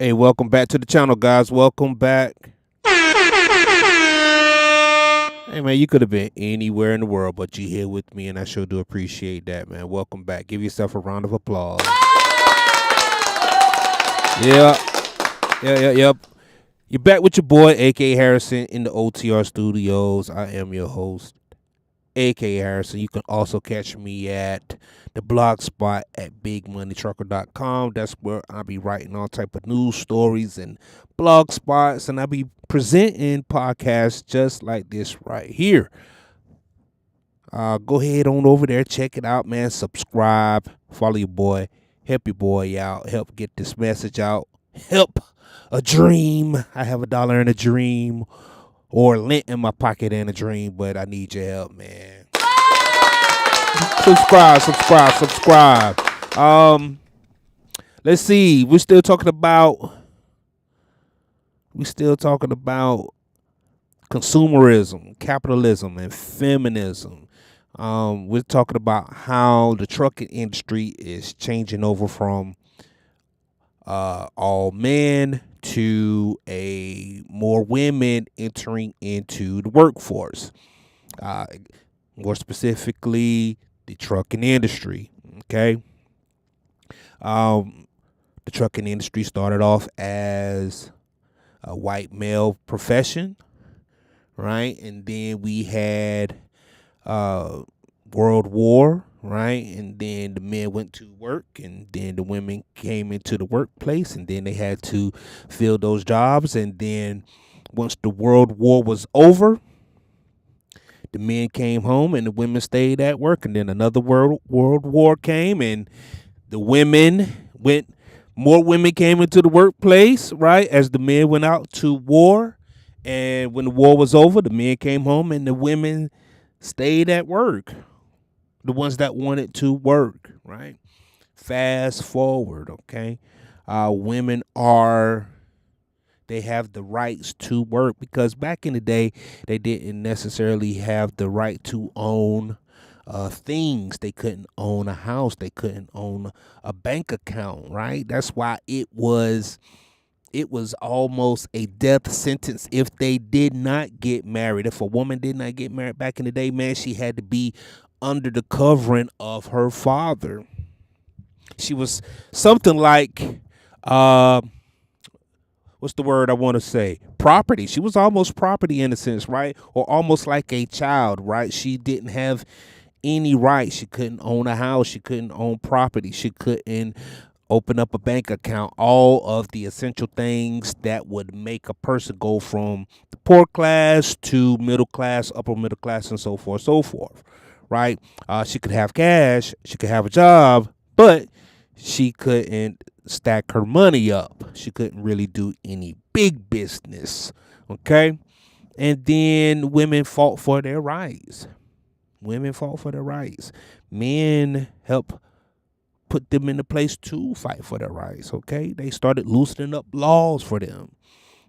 Hey, welcome back to the channel, guys. Welcome back. Hey, man, you could have been anywhere in the world, but you here with me, and I sure do appreciate that, man. Welcome back. Give yourself a round of applause. Yeah, yep. You're back with your boy, A.K. Harrison, in the OTR studios. I am your host, A.K. Harrison. You can also catch me at the blog spot at bigmoneytrucker.com. That's where I'll be writing all type of news stories and blog spots, and I'll be presenting podcasts just like this right here. Go ahead on over there, check it out, man. Subscribe, follow your boy, help your boy out, help get this message out, help a dream. I have $1 in a dream, or lint in my pocket and a dream, but I need your help, man. Subscribe. Let's see. We're still talking about consumerism, capitalism, and feminism. We're talking about how the trucking industry is changing over from all men to more women entering into the workforce. More specifically, the trucking industry. Okay. The trucking industry started off as a white male profession, right? And then we had World War, right? And then the men went to work, and then the women came into the workplace, and then they had to fill those jobs. And then once the World War was over, the men came home and the women stayed at work. And then another World War came, and more women came into the workplace, right, as the men went out to war. And when the war was over, the men came home and the women stayed at work, the ones that wanted to work, right? Fast forward, okay? Women they have the rights to work, because back in the day, they didn't necessarily have the right to own things. They couldn't own a house. They couldn't own a bank account, right? That's why it was almost a death sentence if they did not get married. If a woman did not get married back in the day, man, she had to be under the covering of her father. She was something like what's the word I want to say? Property. She was almost property in a sense, right? Or almost like a child, right? She didn't have any rights. She couldn't own a house. She couldn't own property. She couldn't open up a bank account. All of the essential things that would make a person go from the poor class to middle class, upper middle class, and so forth, right? She could have cash. She could have a job, but she couldn't stack her money up. She couldn't really do any big business, okay? And then women fought for their rights. Men helped put them in a place to fight for their rights, okay? They started loosening up laws for them.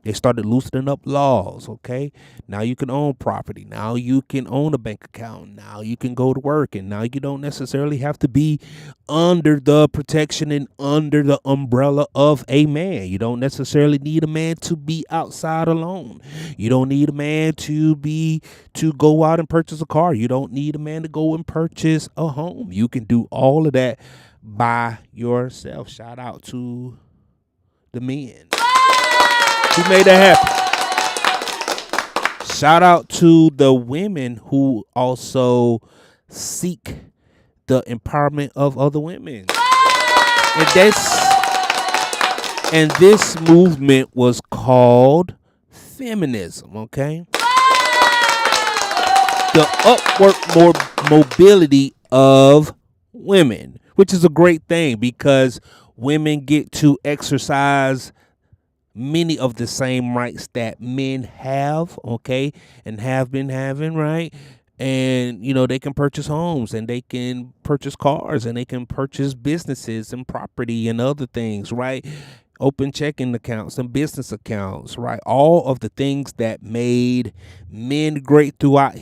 Okay? Now you can own property. Now you can own a bank account. Now you can go to work. And now you don't necessarily have to be under the protection and under the umbrella of a man. You don't necessarily need a man to be outside alone. You don't need a man to go out and purchase a car. You don't need a man to go and purchase a home. You can do all of that by yourself. Shout out to the men who made that happen. Shout out to the women who also seek the empowerment of other women. And this movement was called feminism, okay? The upward mobility of women, which is a great thing, because women get to exercise many of the same rights that men have, okay, and have been having, right? And, they can purchase homes, and they can purchase cars, and they can purchase businesses and property and other things, right? open checking accounts and business accounts, right? All of the things that made men great throughout the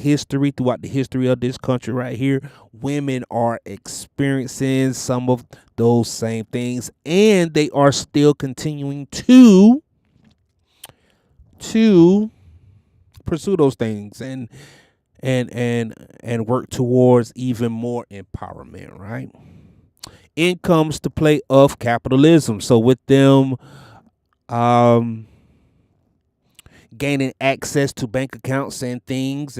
history of this country right here, women are experiencing some of those same things, and they are still continuing to pursue those things and work towards even more empowerment, right? In comes the play of capitalism. So with them um gaining access to bank accounts and things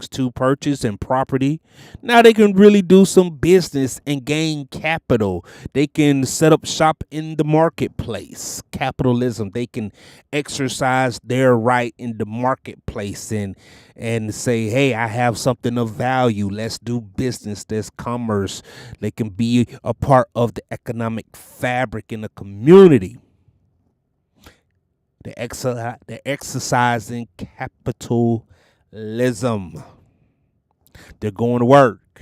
to purchase and property. Now they can really do some business and gain capital. They can set up shop in the marketplace. Capitalism. They can exercise their right in the marketplace and say, hey, I have something of value. Let's do business. There's commerce. They can be a part of the economic fabric in the community. They're exercising capitalism. They're going to work.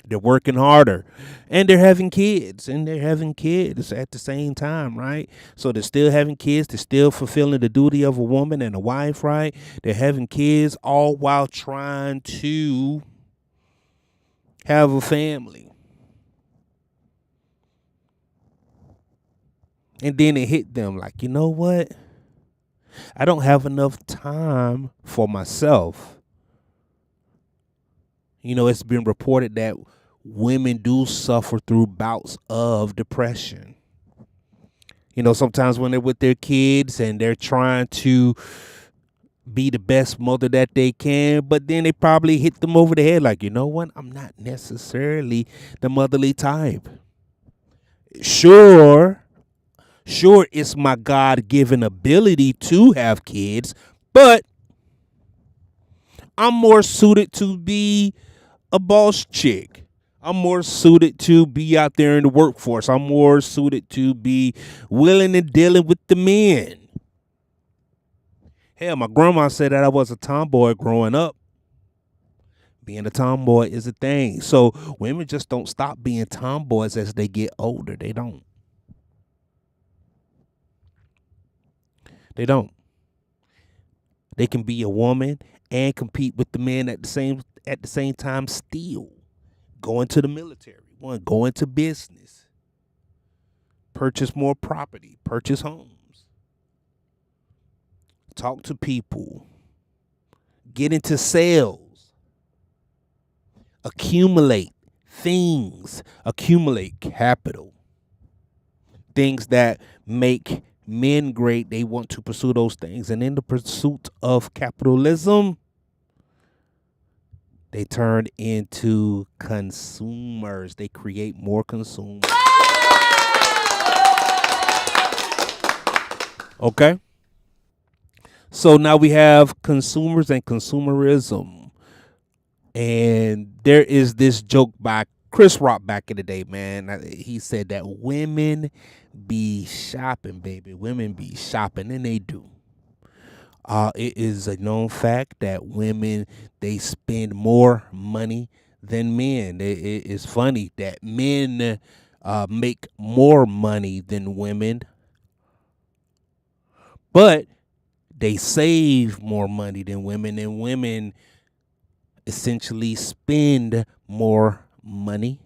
They're working harder. And they're having kids. And they're having kids at the same time, right? So they're still having kids. They're still fulfilling the duty of a woman and a wife, right? They're having kids all while trying to have a family. And then it hit them like, you know what? I don't have enough time for myself. You know, it's been reported that women do suffer through bouts of depression. You know, sometimes when they're with their kids and they're trying to be the best mother that they can, but then they probably hit them over the head like, you know what? I'm not necessarily the motherly type. Sure, it's my God-given ability to have kids, but I'm more suited to be a boss chick. I'm more suited to be out there in the workforce. I'm more suited to be willing and dealing with the men. Hell, my grandma said that I was a tomboy growing up. Being a tomboy is a thing. So women just don't stop being tomboys as they get older. They don't. They don't. They can be a woman and compete with the men at the same time still. Go into the military, go into business, purchase more property, purchase homes, talk to people, get into sales, accumulate things, accumulate capital, things that make men great. They want to pursue those things. And in the pursuit of capitalism, they turn into consumers. They create more consumers. Okay? So now we have consumers and consumerism. And there is this joke by Chris Rock back in the day, man. He said that women be shopping, baby. Women be shopping, and they do. It is a known fact that women, they spend more money than men. It is funny that men make more money than women, but they save more money than women, and women essentially spend more money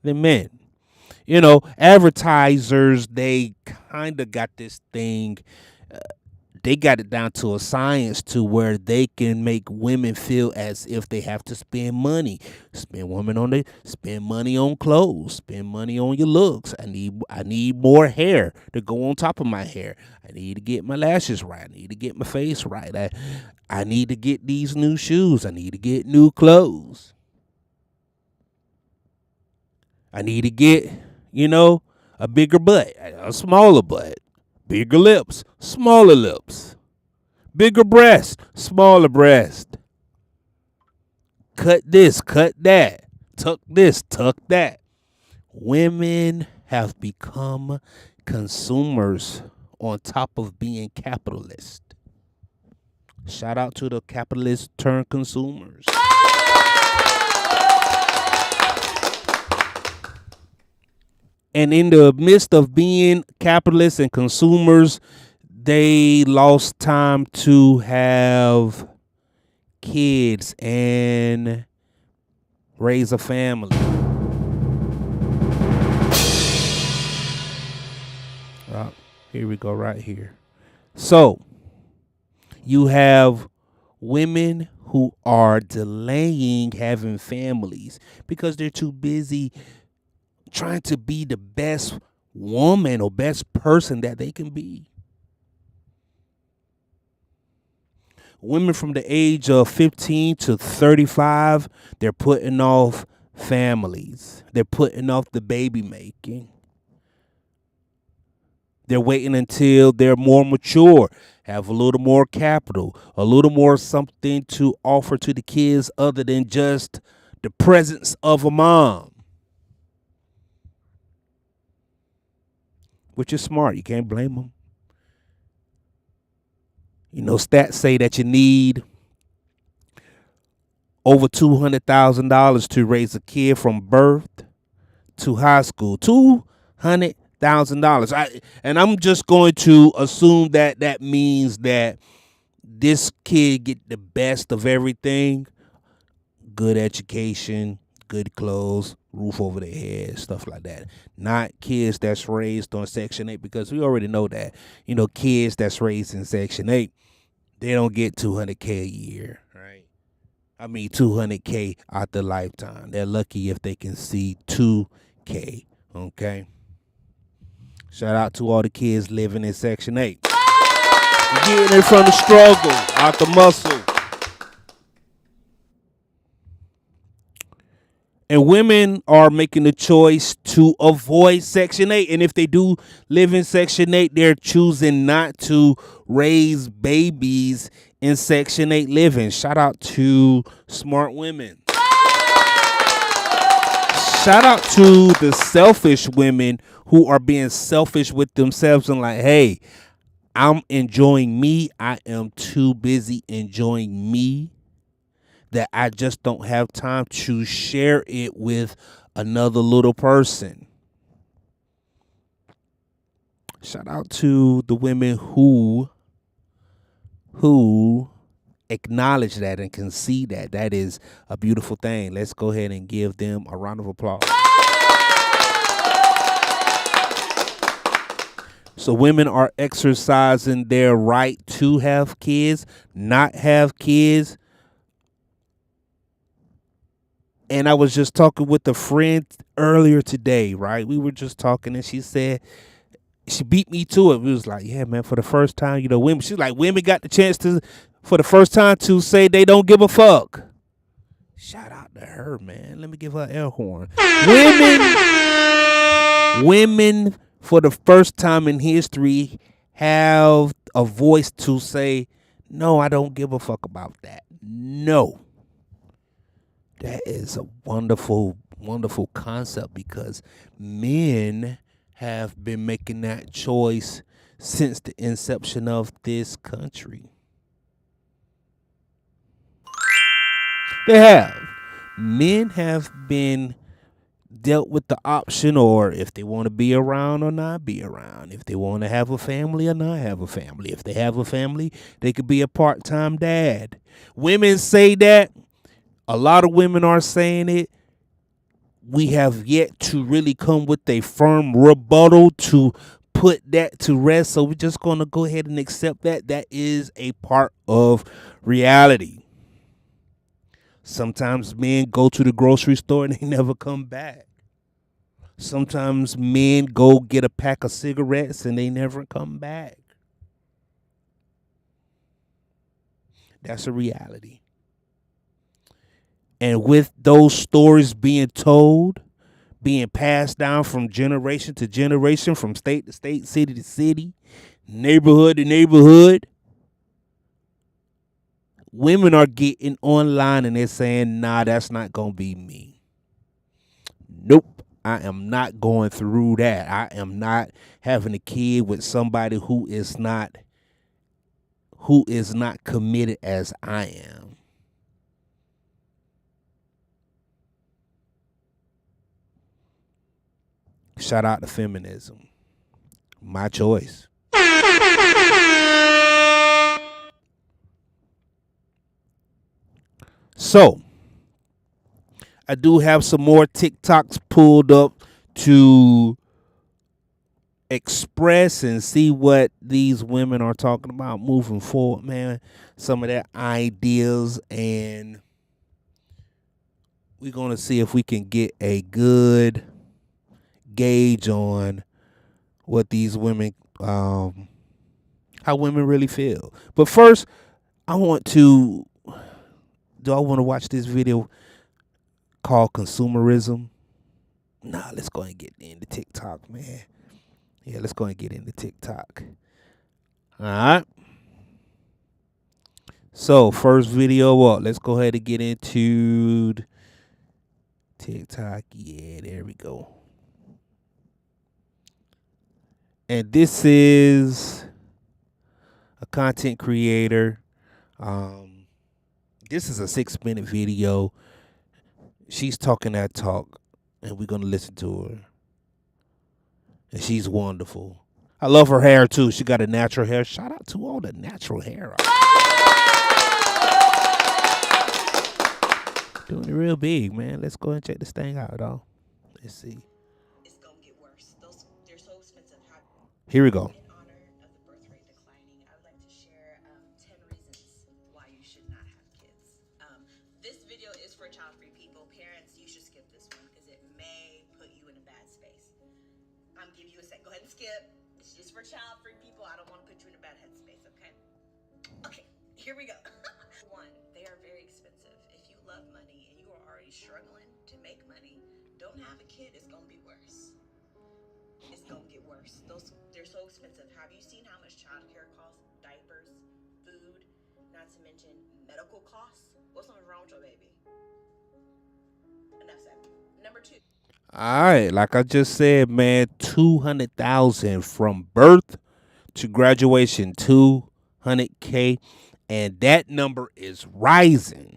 than men. You know, advertisers, they kind of got this thing. They got it down to a science to where they can make women feel as if they have to spend money. Spend money on clothes, spend money on your looks. I need more hair to go on top of my hair. I need to get my lashes right. I need to get my face right. I need to get these new shoes. I need to get new clothes. I need to get, a bigger butt, a smaller butt. Bigger lips, smaller lips. Bigger breast, smaller breast. Cut this, cut that. Tuck this, tuck that. Women have become consumers on top of being capitalist. Shout out to the capitalist turned consumers. And in the midst of being capitalists and consumers, they lost time to have kids and raise a family. Here we go, right here. So you have women who are delaying having families because they're too busy trying to be the best woman or best person that they can be. Women from the age of 15 to 35, they're putting off families. They're putting off the baby making. They're waiting until they're more mature, have a little more capital, a little more something to offer to the kids other than just the presence of a mom. Which is smart. You can't blame them. You know, stats say that you need over $200,000 to raise a kid from birth to high school. $200,000. And I'm just going to assume that that means that this kid get the best of everything: good education, good clothes, roof over their head, stuff like that. Not kids that's raised on Section 8, because we already know that, you know, kids that's raised in Section 8, they don't get $200K a year, right? I mean, $200K out their lifetime. They're lucky if they can see $2K, okay? Shout out to all the kids living in Section 8. You're getting it from the struggle, out the muscle. And women are making the choice to avoid Section 8. And if they do live in Section 8, they're choosing not to raise babies in Section 8 living. Shout out to smart women. Shout out to the selfish women who are being selfish with themselves and like, hey, I'm enjoying me. I am too busy enjoying me that I just don't have time to share it with another little person. Shout out to the women who acknowledge that and can see that. That is a beautiful thing. Let's go ahead and give them a round of applause. So women are exercising their right to have kids, not have kids. And I was just talking with a friend earlier today, right? We were just talking and she said, she beat me to it. We was like, yeah, man, for the first time, you know, women, she's like, women got the chance to, for the first time, to say they don't give a fuck. Shout out to her, man. Let me give her an air horn. Women, for the first time in history, have a voice to say, no, I don't give a fuck about that. No. That is a wonderful, wonderful concept, because men have been making that choice since the inception of this country. They have. Men have been dealt with the option, or if they want to be around or not be around, if they want to have a family or not have a family. If they have a family, they could be a part-time dad. Women say that. A lot of women are saying it. We have yet to really come with a firm rebuttal to put that to rest. So we're just going to go ahead and accept that. That is a part of reality. Sometimes men go to the grocery store and they never come back. Sometimes men go get a pack of cigarettes and they never come back. That's a reality. And with those stories being told, being passed down from generation to generation, from state to state, city to city, neighborhood to neighborhood, women are getting online and they're saying, nah, that's not going to be me. Nope, I am not going through that. I am not having a kid with somebody who is not committed as I am. Shout out to feminism. My choice. So, I do have some more TikToks pulled up to express and see what these women are talking about moving forward, man. Some of their ideas, and we're going to see if we can get a good gauge on what these women, how women really feel. But first, I want to, do I want to watch this video called Consumerism? Nah, let's go and get into TikTok, man. Yeah, let's go and get into TikTok. All right. So, first video up. Let's go ahead and get into TikTok. Yeah, there we go. And this is a content creator. This is a 6-minute video. She's talking that talk, and we're going to listen to her. And she's wonderful. I love her hair, too. She got a natural hair. Shout out to all the natural hair. Doing it real big, man. Let's go and check this thing out, though. Let's see. It's gonna get worse. They're so expensive. Here we go. In honor of the birth rate declining, I would like to share 10 reasons why you should not have kids. This video is for child-free people. Parents, you should skip this one because it may put you in a bad space. I'm giving you a sec. Go ahead and skip. It's just for child-free people. I don't want to put you in a bad headspace, okay? Okay, here we go. One, they are very expensive. If you love money and you are already struggling to make money, don't have a kid. It's gonna be worse. It's gonna get worse. They're so expensive. Have you seen how much childcare costs? Diapers, food, not to mention medical costs. What's wrong with your baby? Enough said. Number 2. All right, like I just said, man, 200,000 from birth to graduation, 200K, and that number is rising.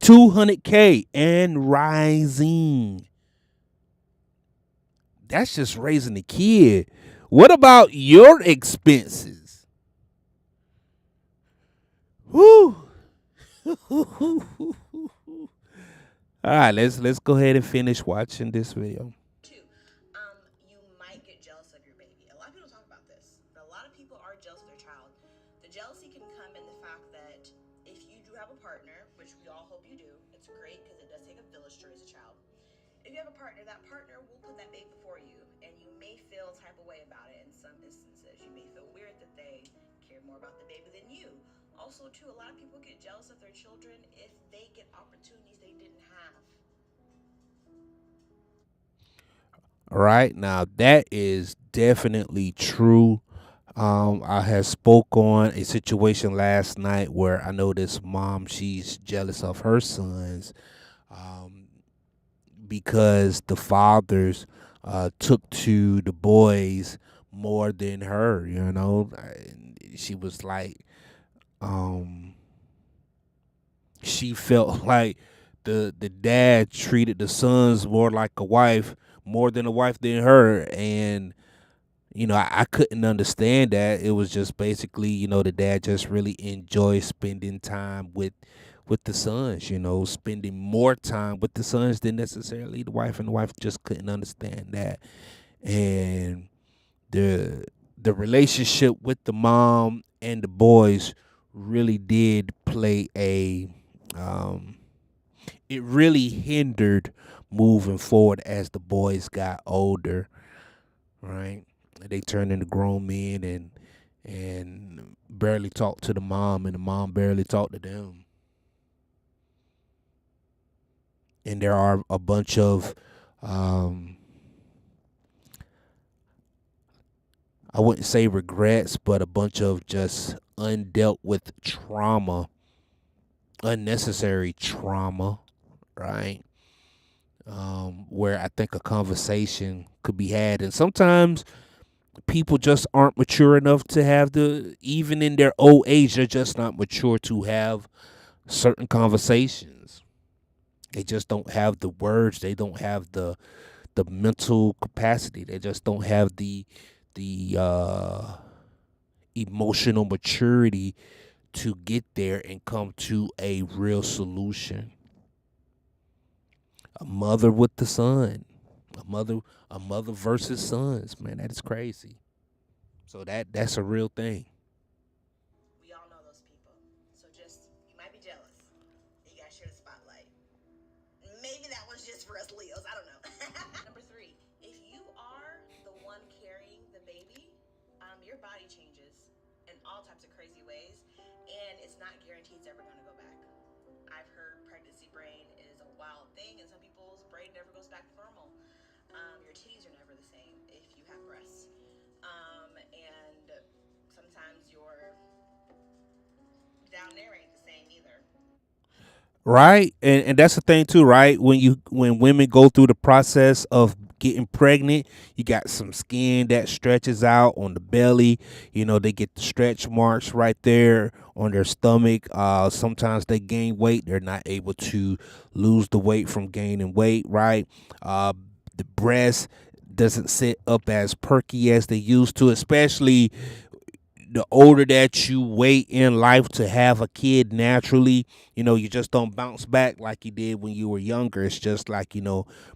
200K and rising. That's just raising the kid. What about your expenses? Whoo. All right, let's go ahead and finish watching this video. 2, you might get jealous of your baby. A lot of people talk about this, but a lot of people are jealous of their child. The jealousy can come in the fact that if you do have a partner, which we all hope you do, it's great because it does take a village to raise a child. If you have a partner, that partner will put that baby before you, and you may feel type of way about it in some instances. You may feel weird that they care more about the baby than you. Also, too, a lot of people get jealous of their children if they get opportunities they didn't have. All right, now that is definitely true. I had spoke on a situation last night where I know this mom, she's jealous of her sons because the fathers took to the boys more than her, you know. She was like, she felt like the dad treated the sons more like a wife, more than a wife than her. And you know, I couldn't understand that. It was just basically, you know, the dad just really enjoys spending time with the sons, you know, spending more time with the sons than necessarily the wife, and the wife just couldn't understand that. And the relationship with the mom and the boys really did play a it really hindered moving forward as the boys got older, right? They turned into grown men and barely talked to the mom, and the mom barely talked to them. And there are a bunch of I wouldn't say regrets, but a bunch of just undealt with trauma, unnecessary trauma, right? Where I think a conversation could be had. And sometimes people just aren't mature enough to have even in their old age, they're just not mature to have certain conversations. They just don't have the words. They don't have the mental capacity. They just don't have the emotional maturity to get there and come to a real solution. A mother with the son, a mother, a mother versus sons. Man, that is crazy. So that's a real thing. We all know those people. So just, you might be jealous. You guys share the spotlight. Maybe that was just for us Leos. I don't know. Number three, if you are the one carrying the baby, your body changes in all types of crazy ways, and it's not guaranteed it's ever going to go back. I've heard pregnancy brain is a wild thing, and some people's brain never goes back to normal. Your titties are never the same if you have breasts. And sometimes your down there ain't the same either. Right, and that's the thing too, right? When women go through the process of getting pregnant, you got some skin that stretches out on the belly. You know, they get the stretch marks right there on their stomach. Sometimes they gain weight. They're not able to lose the weight from gaining weight, right? uh the breast doesn't sit up as perky as they used to, especially the older that you wait in life to have a kid naturally. You know, you just don't bounce back like you did when you were younger. It's just like,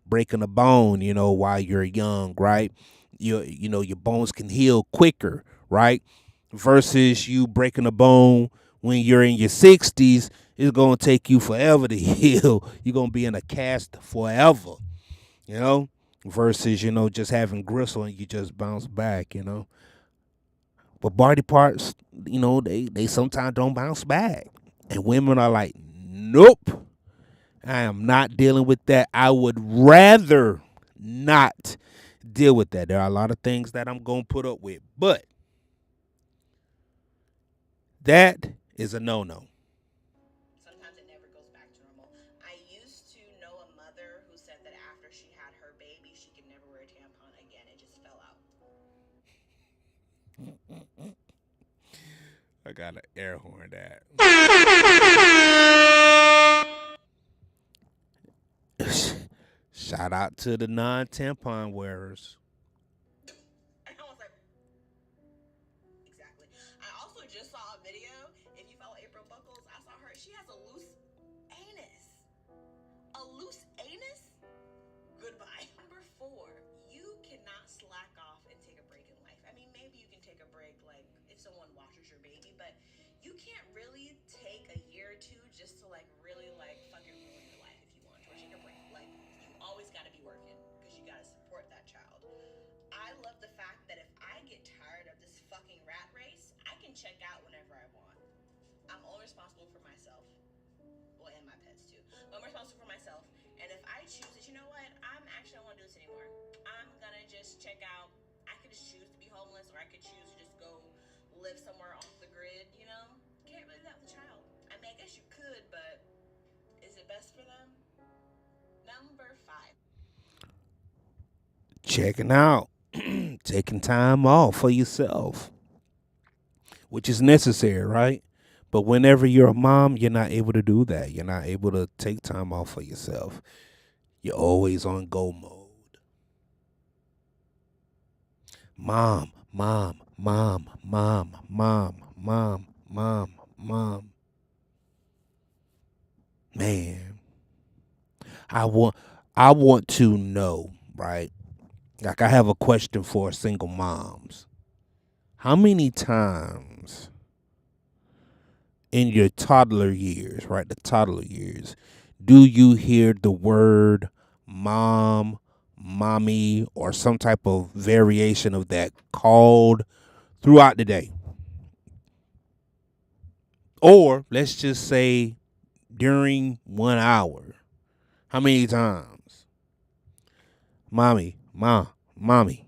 breaking a bone, while you're young, right? Your bones can heal quicker, right? Versus you breaking a bone when you're in your 60s, it's going to take you forever to heal. You're going to be in a cast forever, you know? Versus, just having gristle and you just bounce back, but body parts, they sometimes don't bounce back. And women are like, nope, I am not dealing with that. I would rather not deal with that. There are a lot of things that I'm going to put up with, but that is a no no. Sometimes it never goes back to normal. I used to know a mother who said that after she had her baby, she could never wear a tampon again. It just fell out. I got an air horn that. Shout out to the non tampon wearers. And I was like, exactly. I also just saw a video. If you follow April Buckles, I saw her. She has a loose anus. A loose anus? Goodbye. Number four, you cannot slack off and take a break in life. I mean, maybe you can take a break, like if someone watches your baby, but you can't really take a year or two just to like really like fucking ruin your life if you want to, or take a break. Like, you always got to be working because you got to support that child. I love the fact that if I get tired of this fucking rat race, I can check out whenever I want. I'm only responsible for myself. Well, and my pets too. But I'm responsible for myself. And if I choose that, you know what, I'm actually don't want to do this anymore. I'm gonna just check out. I could just choose to be homeless, or I could choose to just go live somewhere off the grid. You know, can't really do that with a child. I mean, I guess you could, but is it best for them? Number five. Checking out, taking time off for yourself, which is necessary, right? But whenever you're a mom, you're not able to do that. You're not able to take time off for yourself. You're always on go mode. Mom, mom, mom, mom, mom, mom, mom, mom. Man, I want I want to know, right? Like I have a question for single moms. How many times in your toddler years, right? The toddler years, do you hear the word mom, mommy, or some type of variation of that called throughout the day? Or let's just say during 1 hour. How many times? Mommy, mommy.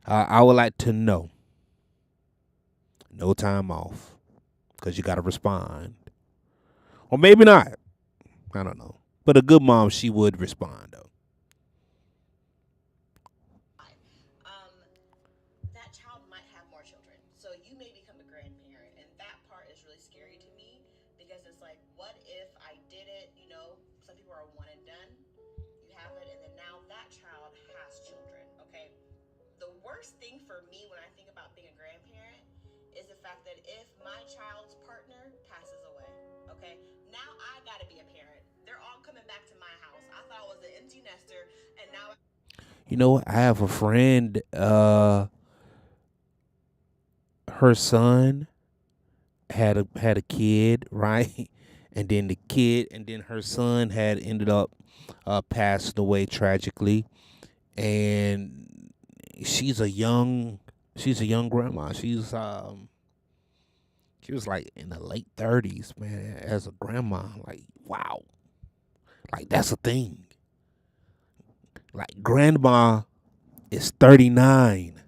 I would like to know. No time off because you got to respond. Or maybe not. I don't know. But a good mom, she would respond, though. Um, that child might have more children. So you may become a grandparent. And that part is really scary to me because it's like, what if I did it, hardest thing for me when I think about being a grandparent is the fact that if my child's partner passes away, okay, now I gotta be a parent. They're all coming back to my house. I thought I was an empty nester, and now. You know, I have a friend, her son had a kid, right? And then the kid and then her son had ended up passing away tragically. And she's a young she's a young grandma. She was like in the late 30s, man, as a grandma. Like, wow. Like, that's a thing. Like, grandma is 39.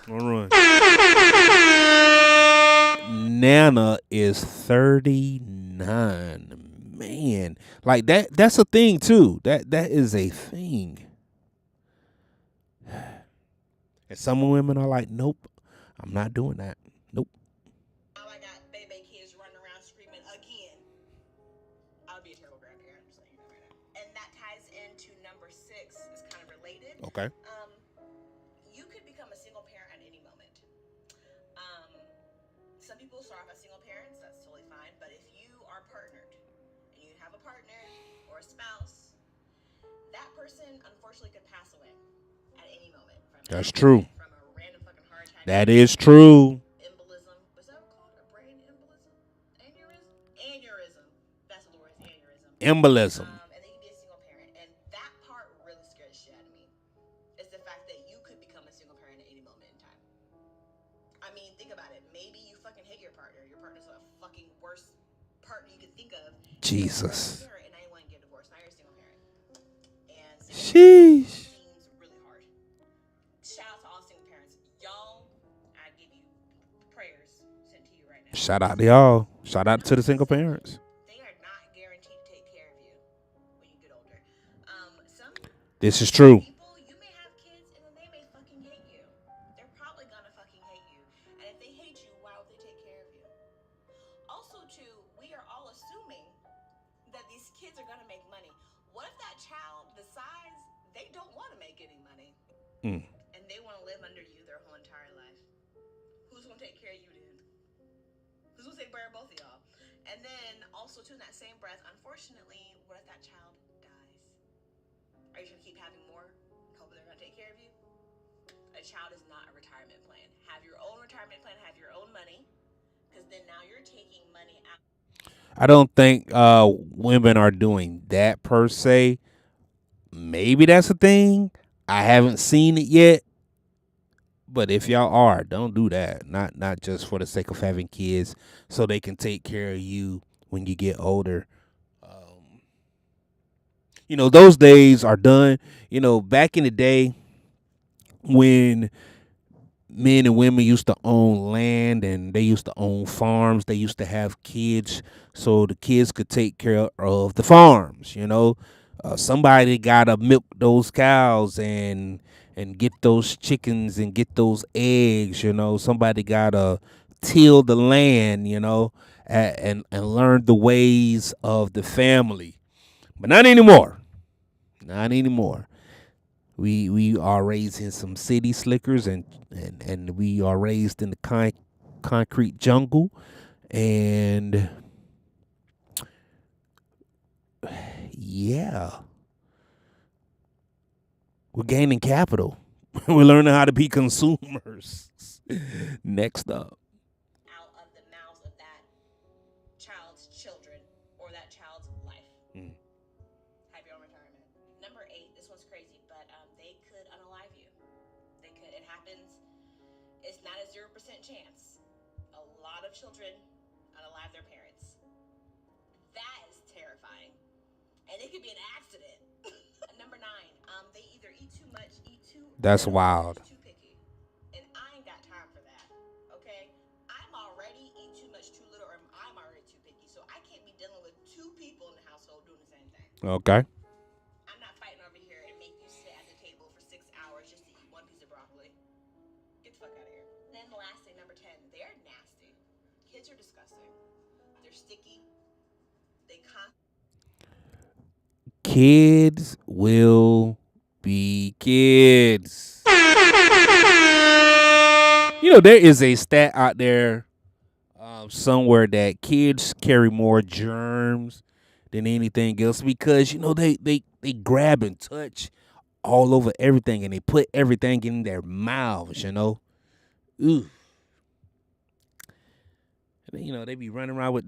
One run. Nana is 39. Man. Like, that's a thing too. That is a thing. And some women are like, nope, I'm not doing that. Nope. Now I got baby kids running around screaming again. I would be a terrible grandparent, just letting you know right now. And that ties into number 6. It's kind of related. Okay. You could become a single parent at any moment. Um, some people start off as single parents. That's totally fine. But if you are partnered and you have a partner or a spouse, that person unfortunately could pass away at any moment. That's true. From a random fucking heart attack. That is true. Embolism. Was that called a brain embolism? Aneurysm? Aneurysm. That's what the word is, aneurysm. Embolism. And then you can be a single parent. And that part really scares shit out of me. It's the fact that you could become a single parent at any moment in time. I mean, think about it. Maybe you fucking hate your partner. Your partner's a fucking worst partner you could think of. Jesus. And now you want to get divorced. Now you're a single parent. And Sheesh. seems really hard. Shout out to all single parents. Y'all, I give you prayers sent to you right now. Shout out to y'all. Shout out to the single parents. They are not guaranteed to take care of you when you get older. Some This is true. people, you may have kids and then they may fucking hate you. They're probably gonna fucking hate you. And if they hate you, why would they take care of you? Also, too, we are all assuming that these kids are gonna make money. What if that child decides they don't want to make any money and they want to live under you their whole entire life? Who's gonna take care of you then? Who's gonna take care of both of y'all? And then also, too, in that same breath, unfortunately, what if that child dies? Are you gonna keep having more, hoping they're gonna take care of you? A child is not a retirement plan. Have your own retirement plan. Have your own money, because then now you're taking money out. I don't think women are doing that per se. Maybe that's a thing. I haven't seen it yet. But if y'all are, don't do that. Not just for the sake of having kids, so they can take care of you when you get older. Those days are done. Back in the day when men and women used to own land and they used to own farms, they used to have kids so the kids could take care of the farms. Somebody gotta milk those cows and get those chickens and get those eggs. Somebody gotta till the land. And learn the ways of the family. But not anymore. Not anymore. We are raised in some city slickers and we are raised in the concrete jungle, and yeah, we're gaining capital. We're learning how to be consumers. Next up. Out of the mouths of that child's children or that child's life. Have your own retirement. Number 8, this one's crazy, but they could unalive you. They could. It happens. It's not a 0% chance. A lot of children unalive their parents. That is terrifying. And it could be an accident. Number 9, they either eat too much, eat too. That's wild. Too picky. And I ain't got time for that. Okay? I'm already eat too much, too little, or I'm already too picky. So I can't be dealing with 2 people in the household doing the same thing. Okay. I'm not fighting over here and make you sit at the table for 6 hours just to eat one piece of broccoli. Get the fuck out of here. Then lastly, number 10, they're nasty. Kids are disgusting. They're sticky. They kids will be kids. There is a stat out there somewhere that kids carry more germs than anything else because they grab and touch all over everything and they put everything in their mouths. Ooh. They be running around with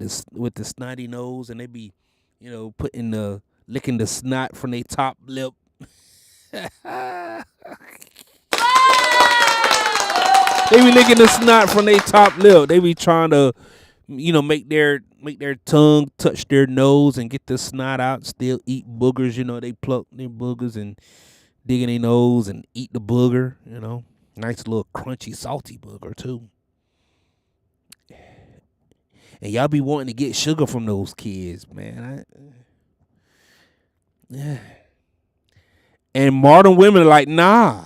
the snotty nose and they be putting the licking the snot from their top lip. They be licking the snot from their top lip. They be trying to, make their tongue touch their nose and get the snot out. Still eat boogers. They pluck their boogers and dig in their nose and eat the booger. Nice little crunchy, salty booger too. And y'all be wanting to get sugar from those kids, man. Yeah. And modern women are like, nah.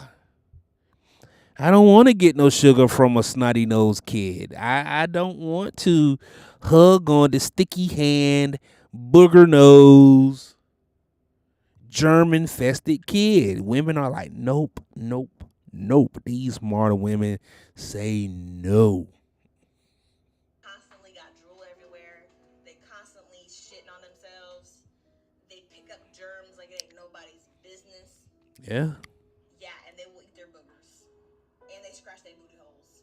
I don't want to get no sugar from a snotty nosed kid. I don't want to hug on the sticky hand, booger nose, germ infested kid. Women are like, nope, nope, nope. These modern women say no. Constantly got drool everywhere. They constantly shitting on themselves. They pick up germs like it ain't nobody's business. Yeah. Yeah, and they will eat their boogers. And they scratch their booty holes.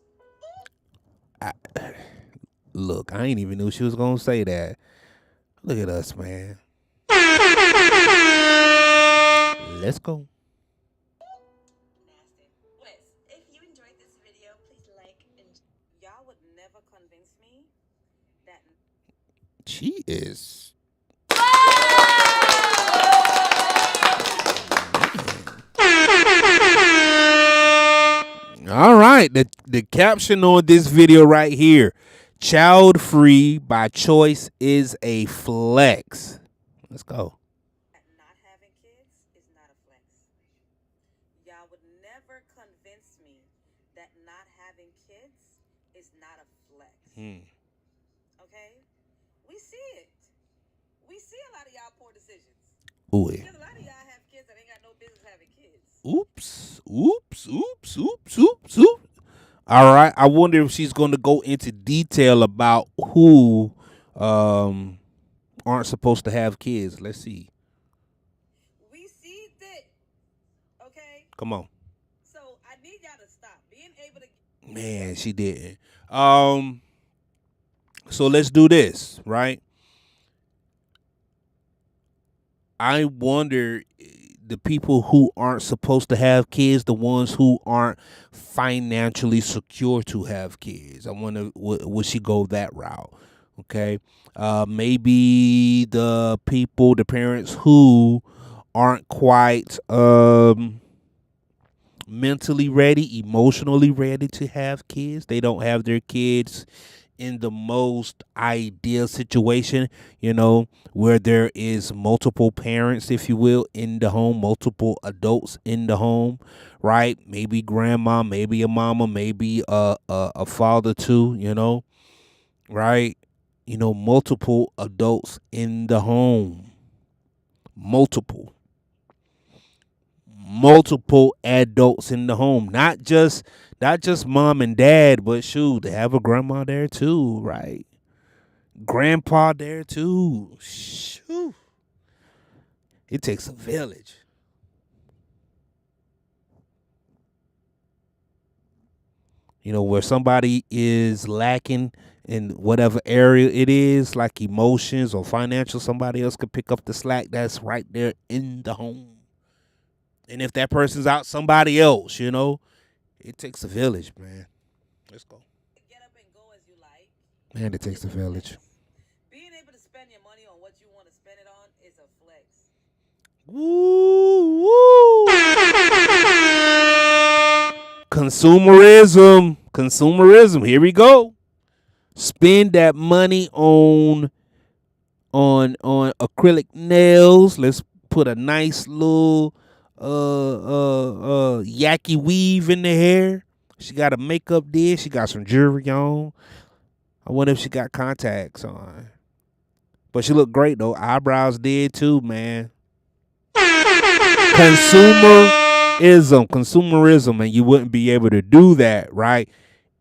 Look, I ain't even knew she was gonna say that. Look at us, man. Let's go. Nasty. Wes, if you enjoyed this video, please like and y'all would never convince me that She is. All right, the caption on this video right here: "Child free by choice is a flex." Let's go. not having kids is not a flex. Y'all would never convince me that not having kids is not a flex. Okay? We see it. We see a lot of y'all poor decisions. Ooh. Because a lot of y'all have kids that ain't got no business having kids. Oops. All right. I wonder if she's going to go into detail about who aren't supposed to have kids. Let's see. We see that. Okay? Come on. So I need y'all to stop being able to. Man, she didn't. So let's do this, right? I wonder the people who aren't supposed to have kids, the ones who aren't financially secure to have kids. I wonder would she go that route? Okay, maybe the parents who aren't quite mentally ready, emotionally ready to have kids. They don't have their kids in the most ideal situation, where there is multiple parents, if you will, in the home, multiple adults in the home, right? Maybe grandma, maybe a mama, maybe a father too, right? Multiple adults in the home, multiple adults in the home, not just mom and dad, but shoot, they have a grandma there too, right? Grandpa there too. Shoot. It takes a village. Where somebody is lacking in whatever area it is, like emotions or financial, somebody else could pick up the slack that's right there in the home. And if that person's out, somebody else, it takes a village, man. Let's go. Get up and go as you like. Man, it takes a village. Being able to spend your money on what you want to spend it on is a flex. Woo, woo. Consumerism. Here we go. Spend that money on acrylic nails. Let's put a nice little yaki weave in the hair. She got a makeup did. She got some jewelry on. I wonder if she got contacts on. But she looked great though. Eyebrows did too, man. consumerism, and you wouldn't be able to do that, right?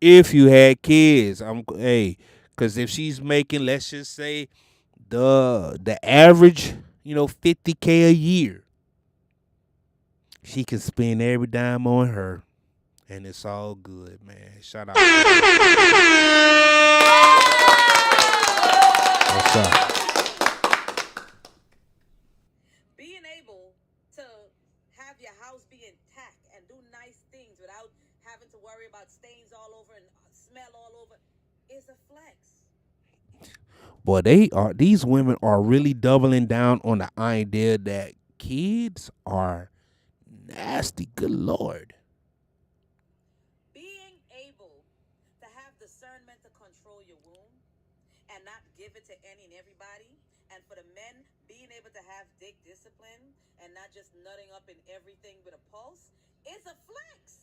If you had kids, because if she's making, let's just say the average, 50K a year, she can spend every dime on her, and it's all good, man. Shout out to her. What's up? Being able to have your house be intact and do nice things without having to worry about stains all over and smell all over is a flex. Boy, these women are really doubling down on the idea that kids are nasty. Good Lord. Being able to have discernment to control your womb and not give it to any and everybody, and for the men, being able to have dick discipline and not just nutting up in everything with a pulse is a flex.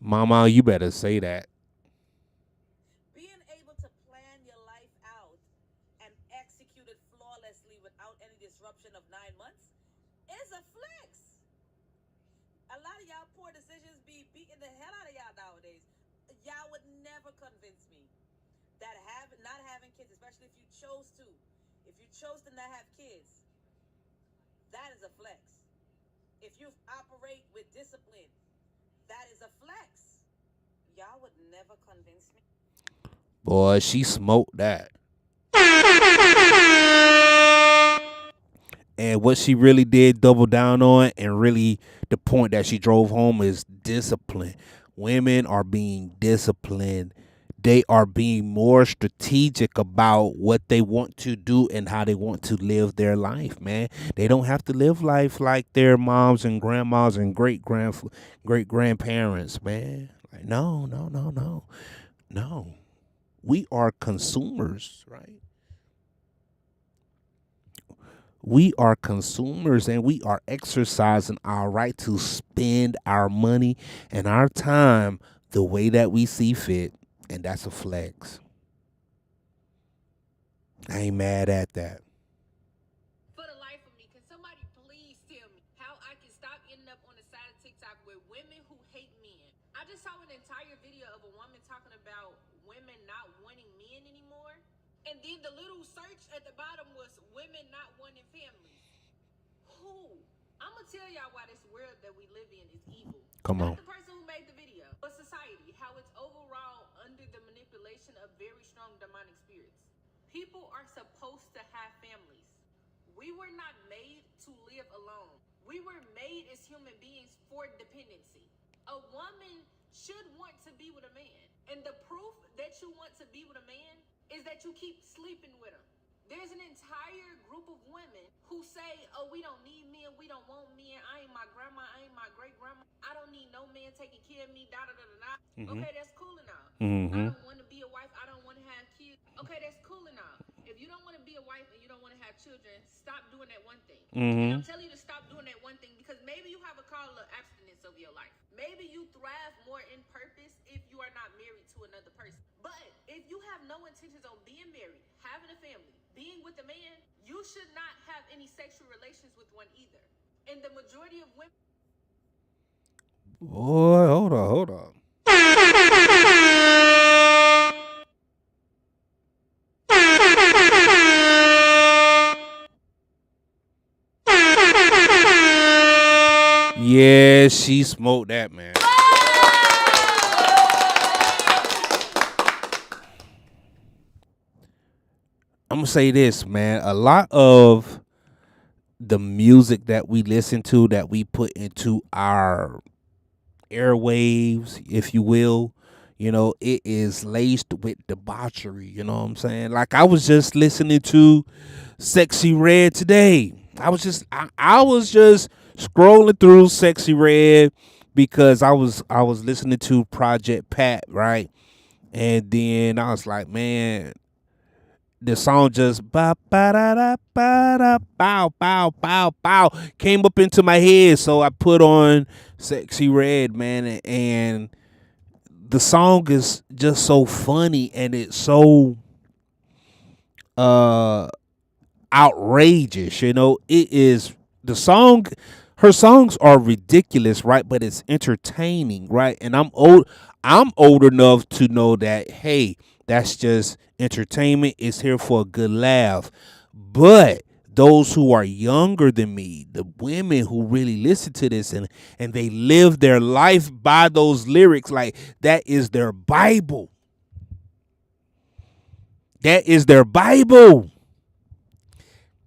Mama, you better say that. Being able to plan your life out and execute it flawlessly without any disruption of 9 months is a flex. A lot of y'all poor decisions be beating the hell out of y'all nowadays. Y'all would never convince me that not having kids, especially if you chose to not have kids, that is a flex. If you operate with discipline, that is a flex. Y'all would never convince me. Boy, she smoked that. And what she really did double down on, and really the point that she drove home, is discipline. Women are being disciplined. They are being more strategic about what they want to do and how they want to live their life, man. They don't have to live life like their moms and grandmas and great grandparents, man. Like, no, no, no, no. No. We are consumers, right? We are consumers, and we are exercising our right to spend our money and our time the way that we see fit, and that's a flex. I ain't mad at that. For the life of me, can somebody please tell me how I can stop ending up on the side of TikTok with women who hate men? I just saw an entire video of a woman talking about women not wanting men anymore. And then the little search at the bottom was women not wanting families. Who? I'm going to tell y'all why this world that we live in is evil. Come on. Not the person who made the video, but society, how it's overall under the manipulation of very strong demonic spirits. People are supposed to have families. We were not made to live alone. We were made as human beings for dependency. A woman should want to be with a man. And the proof that you want to be with a man is that you keep sleeping with him. There's an entire group of women who say, oh, we don't need men, we don't want men, I ain't my grandma, I ain't my great-grandma, I don't need no man taking care of me, da-da-da-da-da. Okay, that's cool enough. I don't want to be a wife, I don't want to have kids. Okay, that's cool enough. If you don't want to be a wife and you don't want to have children, stop doing that one thing. And I'm telling you to stop doing that one thing because maybe you have a call of abstinence over your life. Maybe you thrive more in purpose if you are not married to another person. But if you have no intentions on being married, having a family, being with a man, you should not have any sexual relations with one either. And the majority of women... Boy, hold on. Yeah, she smoked that, man. I'm gonna say this, man. A lot of the music that we listen to, that we put into our airwaves, if you will, it is laced with debauchery. You know what I'm saying? Like, I was just listening to Sexy Red today. I was just scrolling through Sexy Red because I was listening to Project Pat, right? And then I was like, man, the song just ba ba da da ba da bow bow bow bow came up into my head, so I put on Sexy Red, man, and the song is just so funny, and it's so uh outrageous. It is the song. Her songs are ridiculous, right? But it's entertaining, right? And I'm old enough to know that, hey, that's just entertainment. It's here for a good laugh. But those who are younger than me, the women who really listen to this, and they live their life by those lyrics, like that is their Bible. That is their Bible.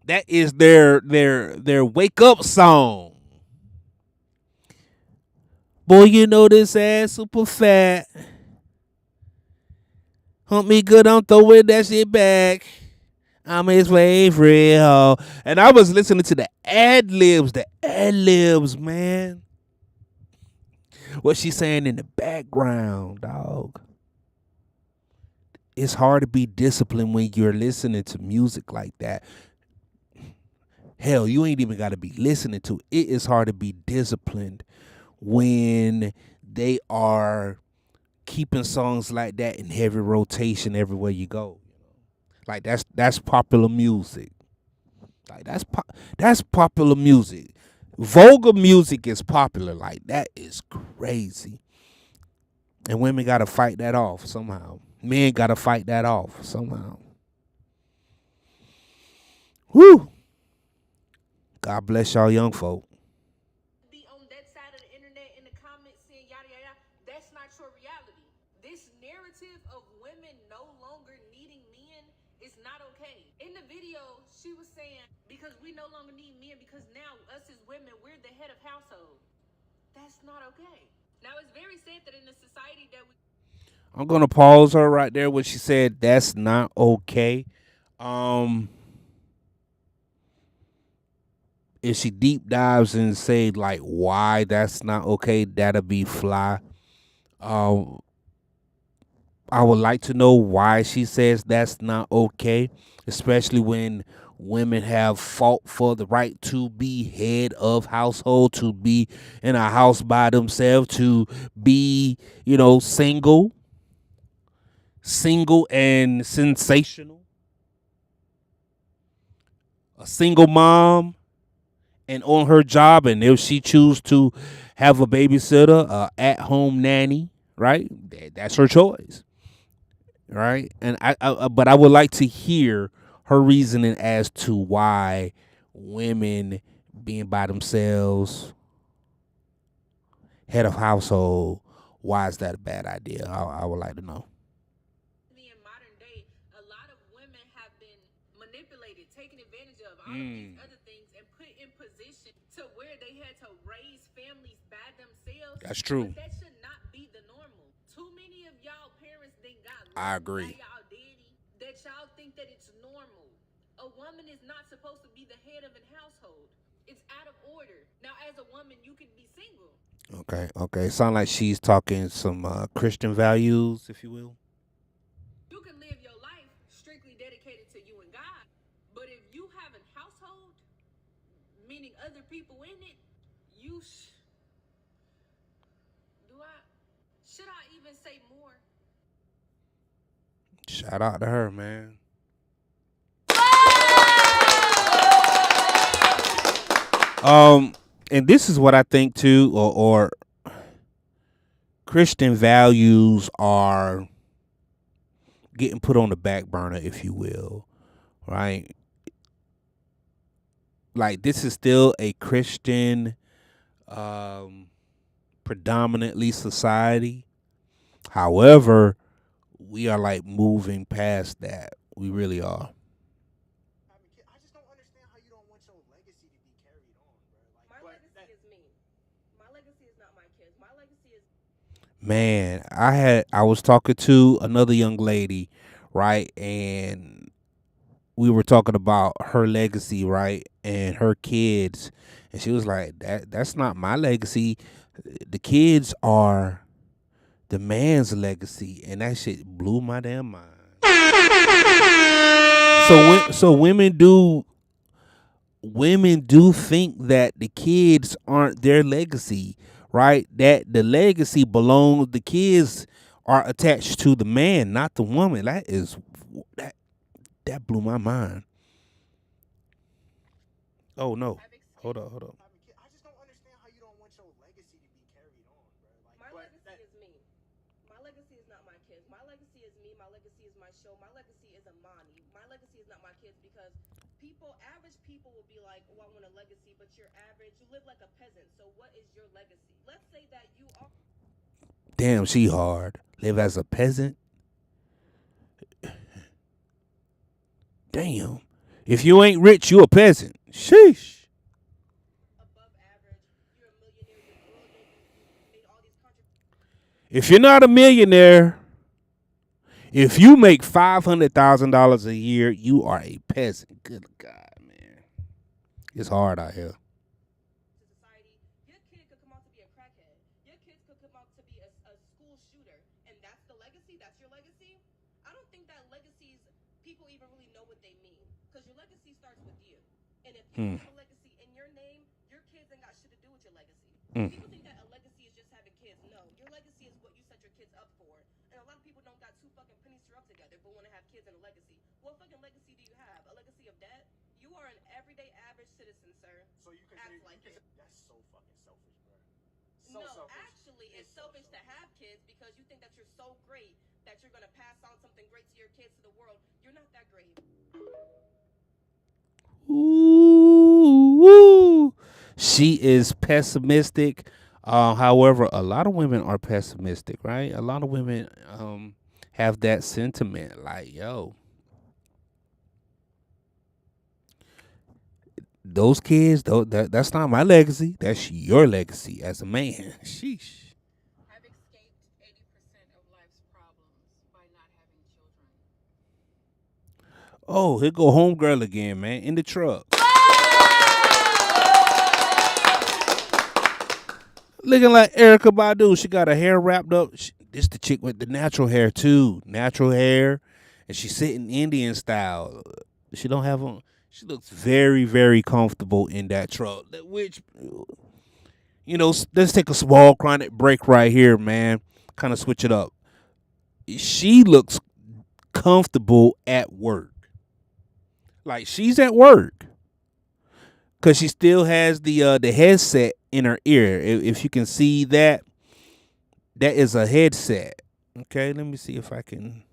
That is their wake up song. Boy, you know this ass super fat. Hump me good, I'm throwing that shit back. I'm his favorite hoe. And I was listening to the ad libs, man. What she's saying in the background, dog. It's hard to be disciplined when you're listening to music like that. Hell, you ain't even got to be listening to it. It is hard to be disciplined when they are keeping songs like that in heavy rotation everywhere you go. Like that's popular music. Like that's popular music. Vulgar music is popular. Like that is crazy. And women gotta fight that off somehow. Men gotta fight that off somehow. Whew. God bless y'all young folk. Be on that side of the internet in the comments saying yada yada. That's not your reality. This narrative of women no longer needing men is not okay. In the video, she was saying because we no longer need men because now us as women we're the head of household. That's not okay. Now it's very sad that in a society that we I'm gonna pause her right there when she said that's not okay. Um, if she deep dives and say like why that's not okay, that'll be fly. Um, I would like to know why she says that's not okay, especially when women have fought for the right to be head of household, to be in a house by themselves, to be, single and sensational, a single mom and on her job, and if she choose to have a babysitter, at home nanny, right? That's her choice, right? And but I would like to hear her reasoning as to why women being by themselves, head of household, why is that a bad idea? I would like to know. in modern day, a lot of women have been manipulated, taken advantage of, all of these other things, and put in position to where they had to raise families by themselves. That's true. But that should not be the normal. Too many of y'all parents then got I left by agree. y'all daddy that y'all think that it's normal. A woman is not supposed to be the head of a household. It's out of order. Now, as a woman, you can be single. Okay. Sound like she's talking some Christian values, if you will. You can live your life strictly dedicated to you and God. But if you have a household, meaning other people in it, should I even say more? Shout out to her, man. And this is what I think too, or Christian values are getting put on the back burner, if you will, right? Like this is still a Christian, predominantly society. However, we are like moving past that. We really are. I just don't understand how you don't want your legacy to be carried on, bro. My legacy is me. My legacy is not my kids. My legacy is Man, I was talking to another young lady, right? And we were talking about her legacy, right? And her kids. And she was like, that's not my legacy. The kids are the man's legacy. And that shit blew my damn mind. So women do think that the kids aren't their legacy, right? That the legacy belongs, the kids are attached to the man, not the woman. That That blew my mind. Oh no. Hold up, hold up. having kids. I just don't understand how you don't want your legacy to be carried on, bro. Like, My but legacy that, is me. My legacy is not my kids. My legacy is me. My legacy is my show. My legacy is Amani. My legacy is not my kids because average people will be like, oh, I want a legacy, but you're average. You live like a peasant. So what is your legacy? Let's say that you are. Damn, she hard. Live as a peasant. Damn. If you ain't rich, you a peasant. Sheesh. Above average, you're a millionaire, you're brilliant, you made all these contributions. If you're not a millionaire, if you make $500,000 a year, you are a peasant. Good God, man. It's hard out here. To society, your kid could come out to be a crackhead. Your kids could come out to be a school shooter. And that's the legacy? That's your legacy? I don't think that legacies, people even really know what they mean. Because your legacy starts with you. And if you don't Hmm. have a legacy in your name, your kids ain't got shit to do with your legacy. Mm. People think that a legacy is just having kids. No, your legacy is what you set your kids up for. And a lot of people don't got two fucking pennies to rub together, but want to have kids and a legacy. What fucking legacy do you have? A legacy of debt? You are an everyday average citizen, sir. so you consider, Act like it. that's so fucking selfish, bro. So No, selfish. actually, it's so selfish to have kids because you think that you're so great that you're gonna pass on something great to your kids to the world. You're not that great. Ooh. She is pessimistic. However, a lot of women are pessimistic, right? A lot of women have that sentiment like, yo, those kids, that's not my legacy. That's your legacy as a man. Sheesh. I've escaped 80% of life's problems by not having children. Oh, here go homegirl again, man, in the truck. Looking like Erica Badu. She got her hair wrapped up. This the chick with the natural hair too. Natural hair. And she's sitting Indian style. She don't have on. She looks very, very comfortable in that truck. Which, let's take a small chronic break right here, man. Kind of switch it up. She looks comfortable at work. Like she's at work. Cause she still has the headset in her ear. If you can see that, that is a headset. Okay, let me see if I can.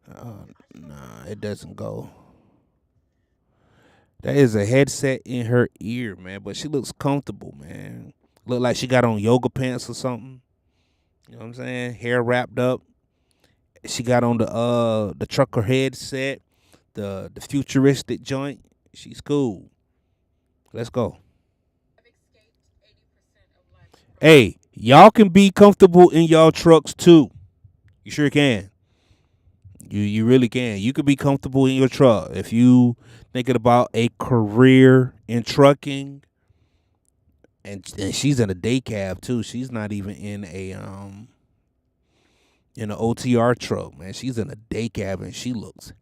Nah, it doesn't go. That is a headset in her ear, man. But she looks comfortable, man. Look like she got on yoga pants or something. You know what I'm saying? Hair wrapped up. She got on the trucker headset, the futuristic joint. She's cool. Let's go. I've escaped 80% of life's problems. Hey, y'all can be comfortable in y'all trucks too. You sure can. You really can. You could be comfortable in your truck if you thinking about a career in trucking. And she's in a day cab too. She's not even in an OTR truck, man. She's in a day cab and she looks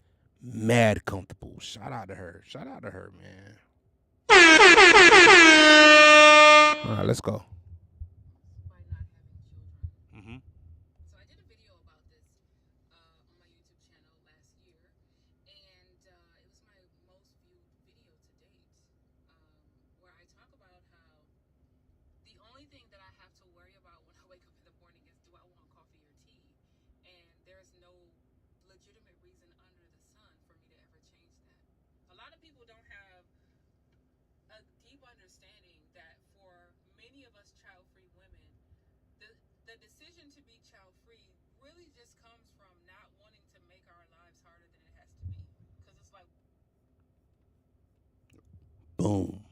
mad comfortable. Shout out to her. Shout out to her, man. All right, let's go. By not having children. Mm-hmm. So I did a video about this on my YouTube channel last year, and it was my most viewed video to date, where I talk about how the only thing that I have to worry about when I wake up in the morning is, do I want coffee or tea? And there's no legitimate reason under the sun for me to ever change that. A lot of people don't have a deep understanding that for many of us child-free women, the decision to be child-free really just comes from not wanting to make our lives harder than it has to be. Because it's like, Boom.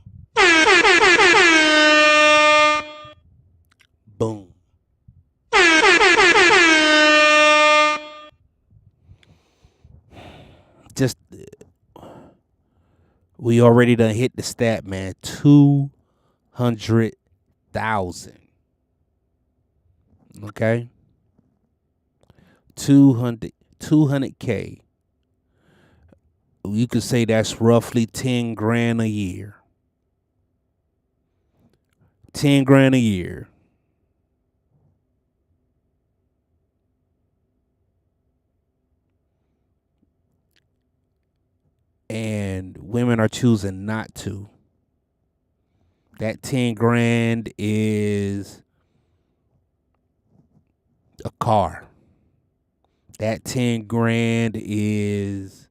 Boom. Just we already done hit the stat, man. 200,000. Okay? 200K. You could say that's roughly 10 grand a year. 10 grand a year. and women are choosing not to. That 10 grand is a car. That 10 grand is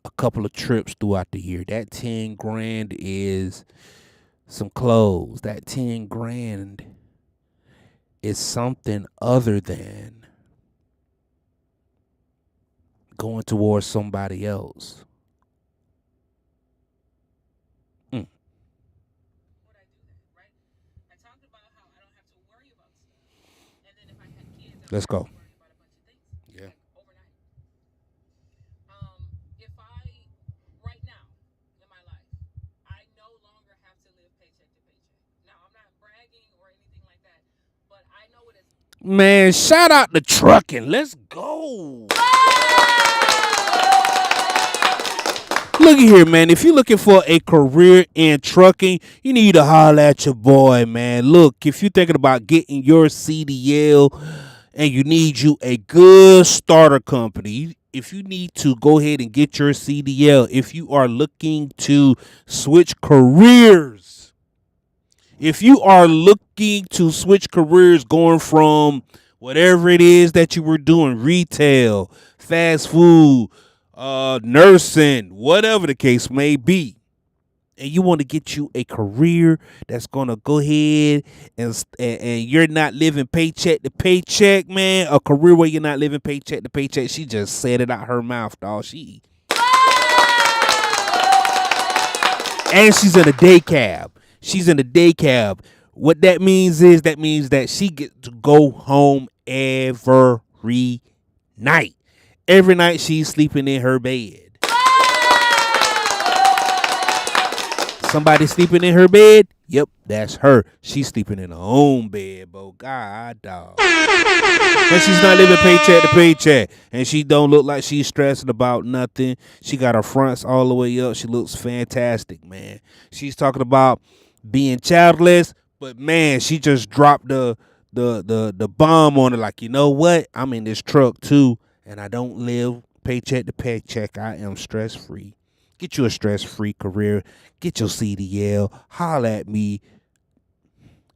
a couple of trips throughout the year. That 10 grand is some clothes. That 10 grand is something other than going towards somebody else. Mm. Would I do that, right? I talked about how I don't have to worry about stuff. And then if I had kids, I would Let's have go. to worry about a bunch of things. Yeah. Like overnight. If I right now in my life, I no longer have to live paycheck to paycheck. Now I'm not bragging or anything like that, but I know what it's Man, shout out to trucking. Let's go. Look at here, man. If you're looking for a career in trucking, you need to holler at your boy, man. Look, if you're thinking about getting your CDL and you need you a good starter company, if you need to go ahead and get your CDL, if you are looking to switch careers, if you are looking to switch careers going from whatever it is that you were doing, retail, fast food, nursing, whatever the case may be, and you want to get you a career that's going to go ahead and you're not living paycheck to paycheck, man, a career where you're not living paycheck to paycheck. She just said it out her mouth, dog. And she's in a day cab. She's in a day cab. What that means is that she gets to go home every night. Every night she's sleeping in her bed. Somebody sleeping in her bed? Yep, that's her. She's sleeping in her own bed, bro. God, dog. And she's not living paycheck to paycheck. And she don't look like she's stressing about nothing. She got her fronts all the way up. She looks fantastic, man. She's talking about being childless, but man, she just dropped the bomb on it. Like, you know what? I'm in this truck too, and I don't live paycheck to paycheck. I am stress free. Get you a stress free career. Get your CDL. Holla at me.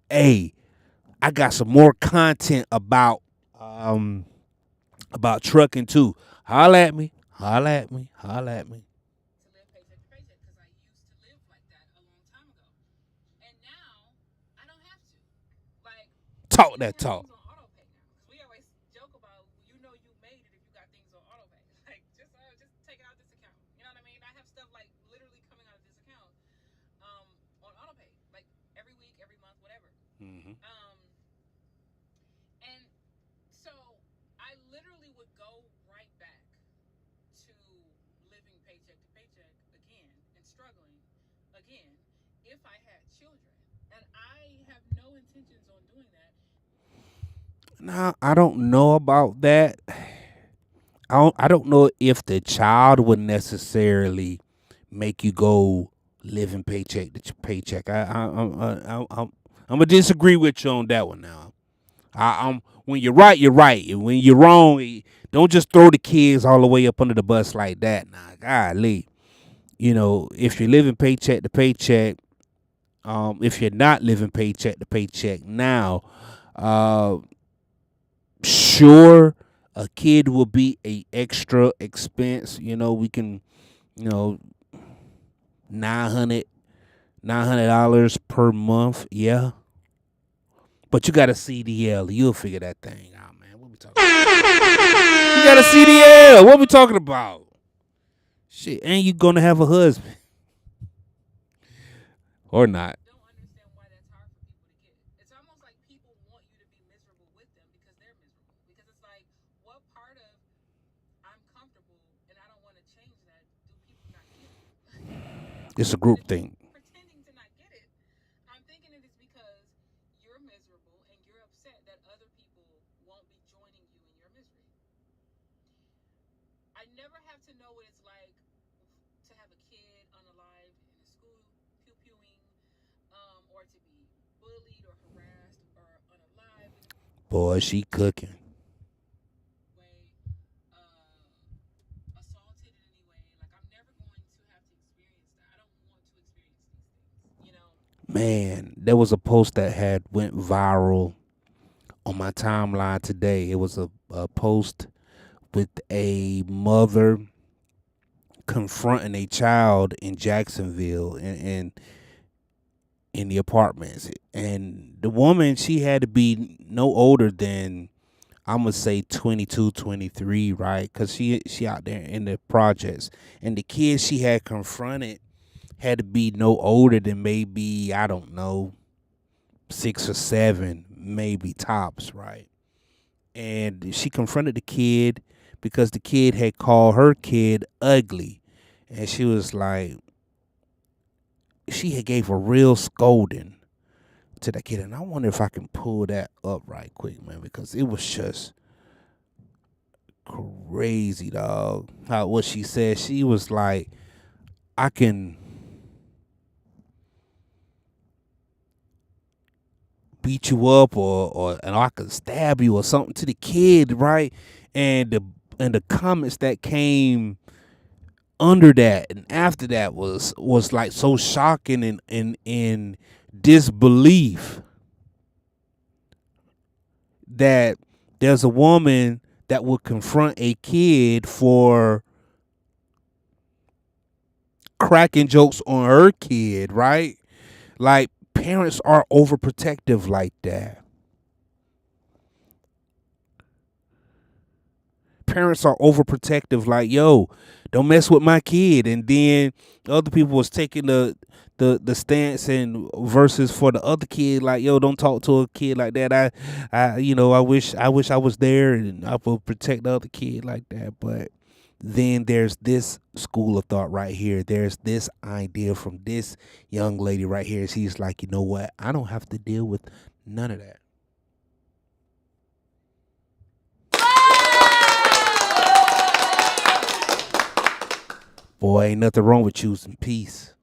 Hey, I got some more content about trucking too. Holla at me. Holla at me. Holla at me. to live paycheck to paycheck because I used to live like that a long time ago. And now I don't have to. Like, I Talk just that have talk. things on auto pay now. Because we always joke about, you know, you made it if you got things on auto pay. Like, just take it out of this account. You know what I mean? I have stuff like literally coming out of this account on auto pay. Like, every week, every month, whatever. Mm-hmm. And so I literally would go right back to living paycheck to paycheck again and struggling again if I had children. And I have no intentions on doing that. Now I don't know about that. I don't know if the child would necessarily make you go living paycheck to paycheck. I'm gonna disagree with you on that one now. I'm when you're right, you're right. And when you're wrong, don't just throw the kids all the way up under the bus like that. Nah, golly. You know, if you're living paycheck to paycheck, if you're not living paycheck to paycheck now, uh, sure, a kid will be a extra expense. You know, we can, you know, 900 $900 per month. Yeah, but you got a CDL. You'll figure that thing out, man. What we talking about? You got a CDL. What we talking about? Shit, and you gonna have a husband or not? Don't understand why that's hard for people to get. It's almost like people want you to be miserable with them because they're miserable. Because it's like, what part of I'm comfortable and I don't want to change that do people not get it? It's a And group if you're thing. pretending to not get it, I'm thinking it is because you're miserable and you're upset that other people won't be joining you in your misery. I never have to know what it's like to have a kid unalived in a school pew pewing, or to be bullied or harassed or unalived in Boy, she cooking. a way, assaulted Man, there was a post that had went viral on my timeline today. It was a post with a mother confronting a child in Jacksonville in the apartments. And the woman, she had to be no older than, I'm gonna say 22, 23, right? Because she out there in the projects. And the kid she had confronted had to be no older than maybe, I don't know, 6 or 7, maybe tops, right? And she confronted the kid because the kid had called her kid ugly. And she was like, she had gave a real scolding to that kid. And I wonder if I can pull that up right quick, man, because it was just crazy, dog. How what she said. She was like, I can beat you up or and I could stab you or something to the kid, right? And the comments that came under that and after that was like so shocking and in disbelief that there's a woman that would confront a kid for cracking jokes on her kid, right? Like parents are overprotective like that. Parents are overprotective, like, yo, don't mess with my kid. And then other people was taking the stance and verses for the other kid, like, yo, don't talk to a kid like that. I wish I was there and I would protect the other kid like that. But then there's this school of thought right here. There's this idea from this young lady right here. She's like, you know what? I don't have to deal with none of that. Boy, ain't nothing wrong with choosing peace.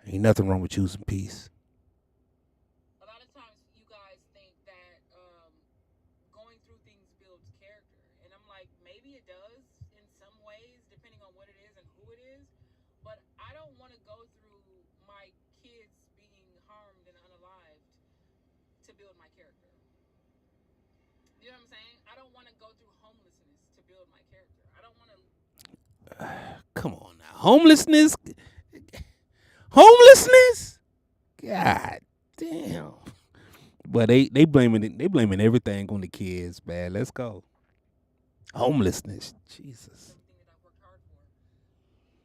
Ain't nothing wrong with choosing peace. A lot of times you guys think that going through things builds character. And I'm like, maybe it does in some ways, depending on what it is and who it is. But I don't want to go through my kids being harmed and unalived to build my character. You know what I'm saying? I don't want to go through homelessness to build my character. I don't want to. Come on now. Homelessness? Homelessness? God damn. But they blaming everything on the kids, man. Let's go. Homelessness. Jesus. Something that I've worked hard for.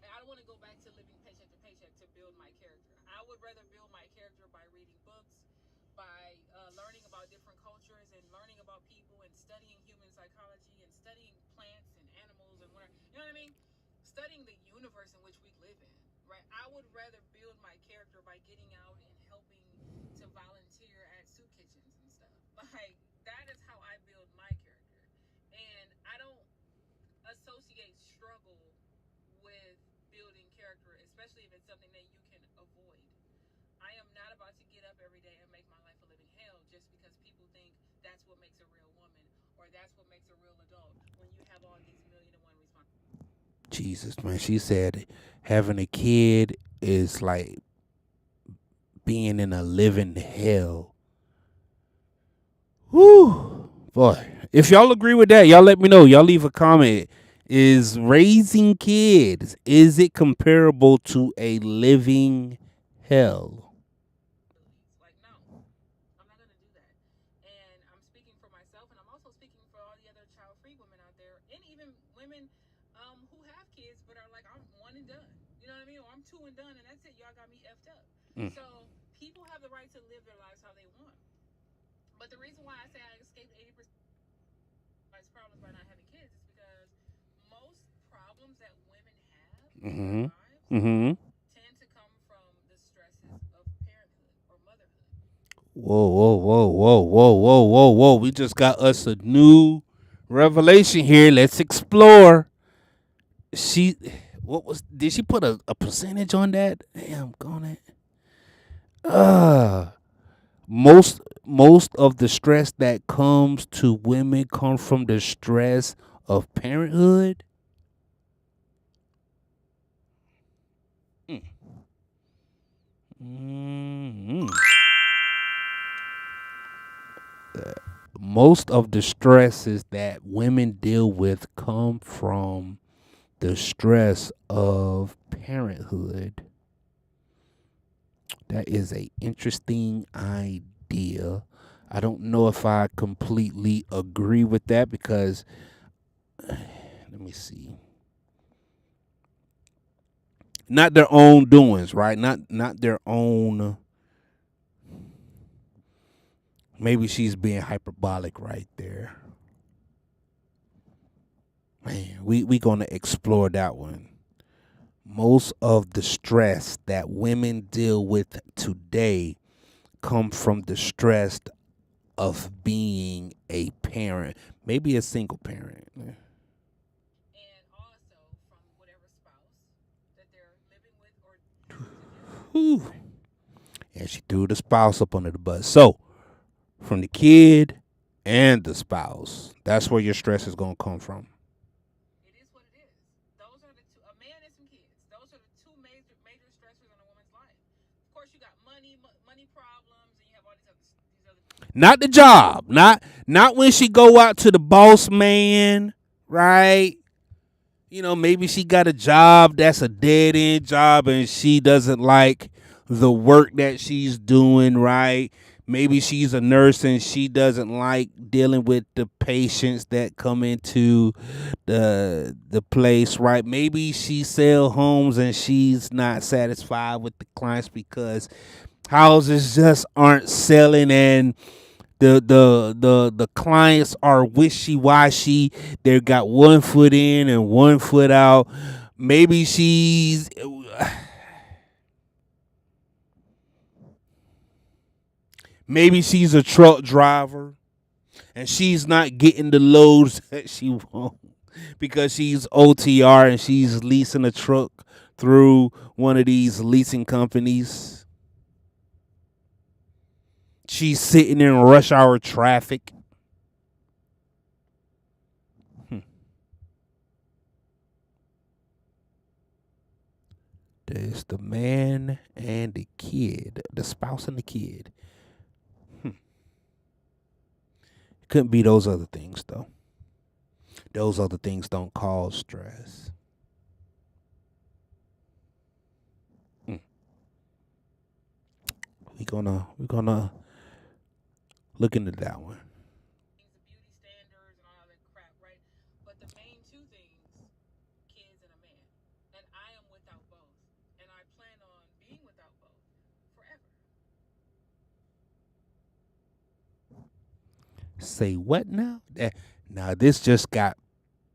And I don't want to go back to living paycheck to paycheck to build my character. I would rather build my character by reading books, by learning about different cultures and learning about people and studying human psychology and studying plants and animals and whatever. You know what I mean? Studying the universe in which we live in, right? I would rather build my character by getting out and helping to volunteer at soup kitchens and stuff. Like, that is how I build my character. And I don't associate struggle with building character, especially if it's something that you can avoid. I am not about to get up every day and make my life a living hell just because people think that's what makes a real woman or that's what makes a real adult when you have all these million and one responsibilities. Jesus, man. She said having a kid is like being in a living hell. Whew. Boy. If y'all agree with that, y'all let me know. Y'all leave a comment. Is raising kids, is it comparable to a living hell? Like, no, I'm not going to do that. And I'm speaking for myself, and I'm also speaking for all the other child free women out there, and even women who have kids but are like, I'm one and done. You know what I mean? Or I'm two and done, and that's it. Y'all got me effed up. Mm. So people have the right to live their lives how they want. But the reason why I say I escaped 80% problems by not having kids is because most problems that women have in their Mm-hmm. lives Mm-hmm. tend to come from the stresses of parenthood or motherhood. Whoa, whoa, whoa, whoa, whoa, whoa, whoa, whoa. We just got us a new revelation here. Let's explore. She what was did she put a percentage on that? Damn, gone it. Uh most of the stress that comes to women come from the stress of parenthood. Mm. Mm. Most of the stresses that women deal with come from the stress of parenthood. That is a interesting idea. I don't know if I completely agree with that because let me see. Not their own doings, right? Not their own. Maybe she's being hyperbolic right there. Man, we gonna explore that one. Most of the stress that women deal with today come from the stress of being a parent, maybe a single parent. And also from whatever spouse that they're living with or Whew. And she threw the spouse up under the bus. So, from the kid and the spouse, that's where your stress is gonna come from. it is what it is. Those are the two. A man and some kids. Those are the two major stressors in a woman's life. Of course, you got money problems, and you have all these other. Not the job. Not when she go out to the boss man, right? You know, maybe she got a job that's a dead end job and she doesn't like the work that she's doing, right? Maybe she's a nurse and she doesn't like dealing with the patients that come into the place, right? Maybe she sell homes and she's not satisfied with the clients because houses just aren't selling and the clients are wishy washy. They got one foot in and one foot out. Maybe she's a truck driver and she's not getting the loads that she wants because she's OTR and she's leasing a truck through one of these leasing companies. She's sitting in rush hour traffic. Hmm. There's the man and the kid, the spouse and the kid. Hmm. Couldn't be those other things though. Those other things don't cause stress. Hmm. We gonna look into that one. The beauty standards and all that crap, right? But the main two things, kids and a man. And I am without both. And I plan on being without both forever. Say what now? Now this just got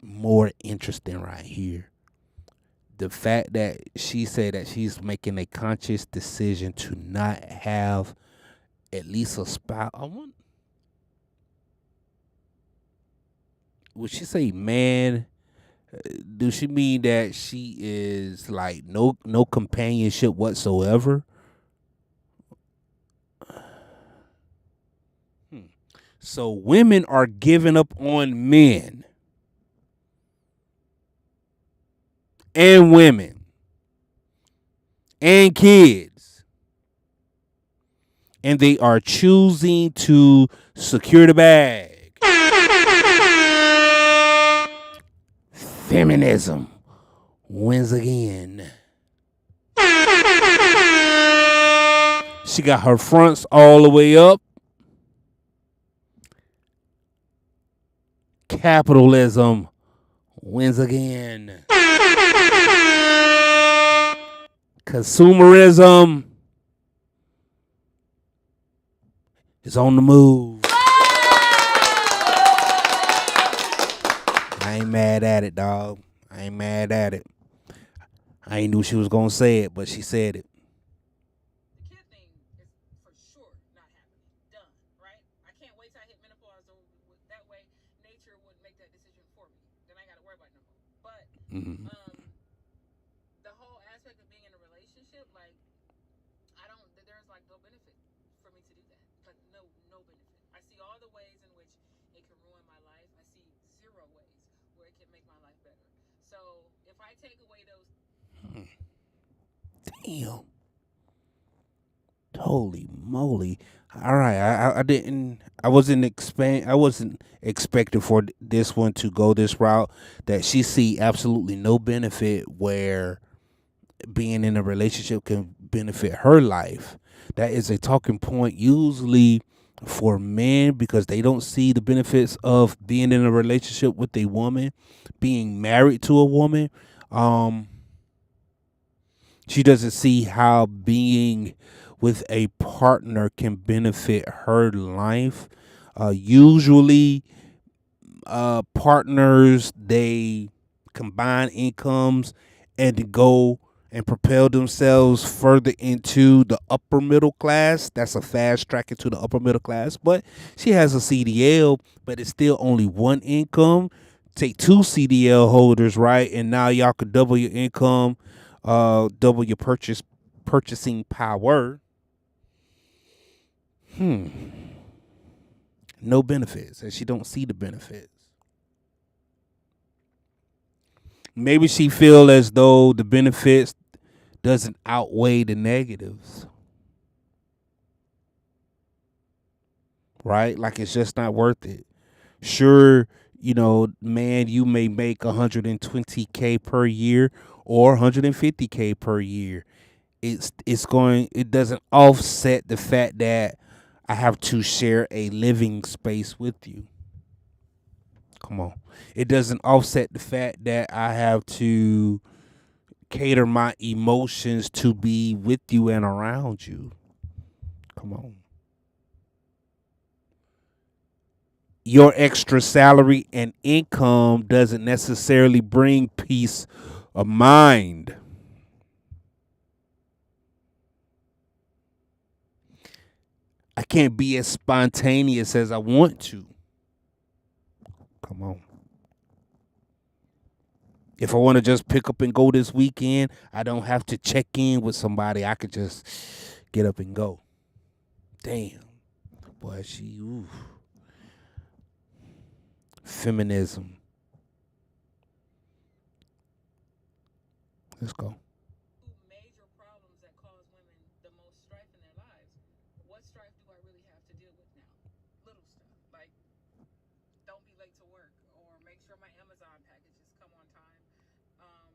more interesting right here. The fact that she said that she's making a conscious decision to not have at least a spouse. Would she say man? Do she mean that she is like no companionship whatsoever? Hmm. So women are giving up on men and women and kids, and they are choosing to secure the bag. Feminism wins again. She got her fronts all the way up. Capitalism wins again. Consumerism is on the move. I ain't mad at it, dog. I ain't mad at it. I ain't knew she was gonna say it, but she said it. The kid thing is for sure not happening. Done, right? I can't wait till I hit menopause. So that way, nature would make that decision for me. Then I got to worry about it no more. But Mm-hmm. the whole aspect of being in a relationship, like, I don't. There's like no benefit for me to do that. Like no benefit. I see all the ways in which it can ruin my life. I see zero ways where it can make my life better. So if I take away those Damn. Holy moly! All right, I didn't. I wasn't expecting for this one to go this route. That she see absolutely no benefit where being in a relationship can benefit her life. That is a talking point usually for men because they don't see the benefits of being in a relationship with a woman, being married to a woman. Um, she doesn't see how being with a partner can benefit her life. Usually, partners they combine incomes and to go and propel themselves further into the upper middle class. That's a fast track into the upper middle class. But she has a CDL, but it's still only one income. Take two CDL holders, right? And now y'all could double your income, double your purchasing power. Hmm. No benefits, and she don't see the benefits. Maybe she feel as though the benefits doesn't outweigh the negatives, right? Like it's just not worth it. Sure, man, you may make 120K per year or 150K per year. It doesn't offset the fact that I have to share a living space with you. Come on. It doesn't offset the fact that I have to cater my emotions to be with you and around you. Come on. Your extra salary and income doesn't necessarily bring peace of mind. I can't be as spontaneous as I want to. Come on. If I want to just pick up and go this weekend, I don't have to check in with somebody. I could just get up and go. Damn. Boy, ooh. Feminism. Let's go. Major problems that cause women the most strife in their lives. What strife do I really have to deal with now? Little stuff like don't be late to work or make sure my Amazon packages come on time. Um,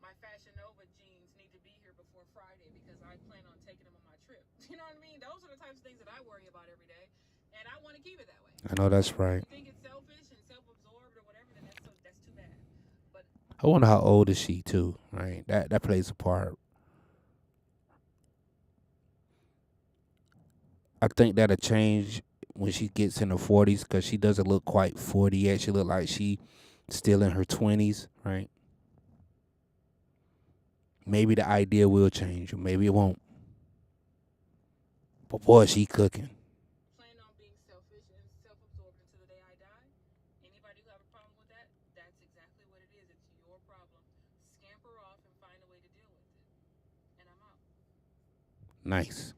my Fashion Nova jeans need to be here before Friday because I plan on taking them on my trip. You know what I mean? Those are the types of things that I worry about every day, and I want to keep it that way. I know that's right. If you think it's selfish and self-absorbed or whatever, then that's too bad. But I wonder how old is she too, right? That plays a part. I think that'll change when she gets in her 40s because she doesn't look quite 40 yet. She look like she still in her 20s, right? Maybe the idea will change, or maybe it won't. But boy, she cooking. plan on being selfish and self-absorbed until the day I die. Anybody who have a problem with that, that's exactly what it is. It's your problem. Scamper off and find a way to deal with it. And I'm out. Nice.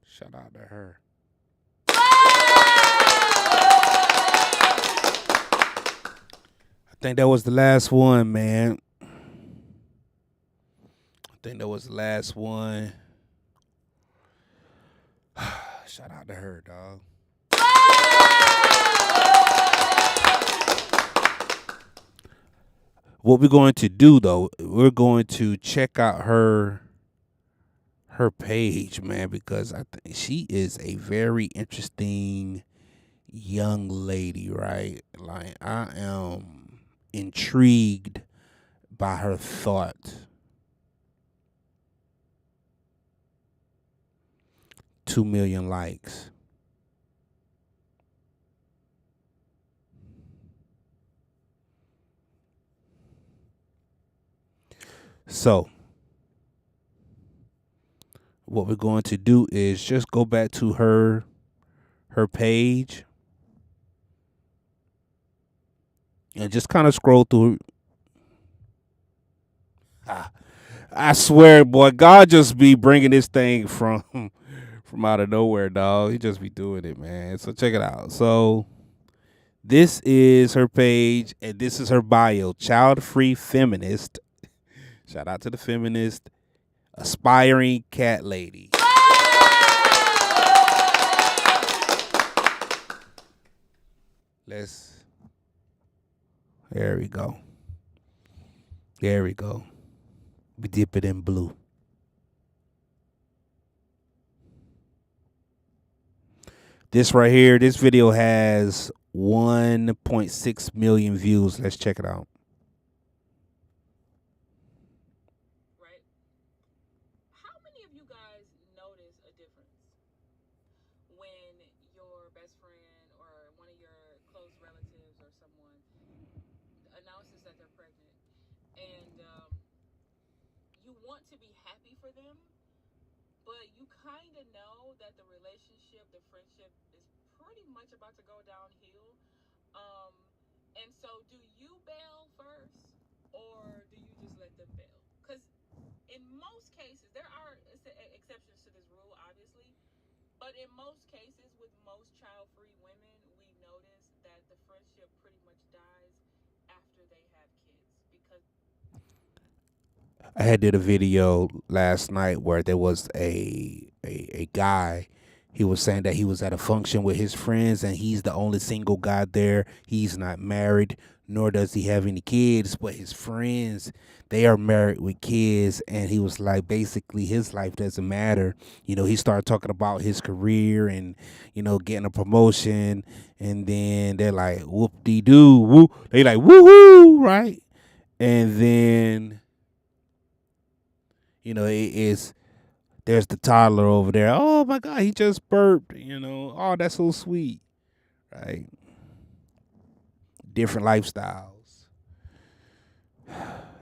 Shout out to her. I think that was the last one, man. I think that was the last one. Shout out to her, dog. What we're going to do though, we're going to check out her page, man, because I think she is a very interesting young lady, right? Like I am intrigued by her thought. 2 million likes. So what we're going to do is just go back to her page and just kind of scroll through. I swear, boy, God just be bringing this thing from from out of nowhere, dog. He just be doing it, man. So check it out. So this is her page, and this is her bio: child-free feminist. Shout out to the feminist. aspiring cat lady. Let's. There we go. There we go. We dip it in blue. This right here, this video has 1.6 million views. Let's check it out. Right? How many of you guys notice a difference when your best friend or one of your close relatives or someone announces that they're pregnant and you want to be happy for them, but you kind of know that the relationship, the friendship is pretty much about to go downhill. Um, and so, do you bail first, or do you just let them bail? Because in most cases, there are exceptions to this rule, obviously, but in most cases, with most child-free women, we notice that the friendship pretty much dies after they have kids because I had did a video last night where there was a guy. He was saying that he was at a function with his friends and he's the only single guy there. He's not married, nor does he have any kids, but his friends, they are married with kids. And he was like, basically, his life doesn't matter. He started talking about his career and, getting a promotion. And then they're like, whoop de doo, woo. They like, woohoo, right? And then it's there's the toddler over there. Oh my God, he just burped. Oh, that's so sweet, right? Different lifestyles.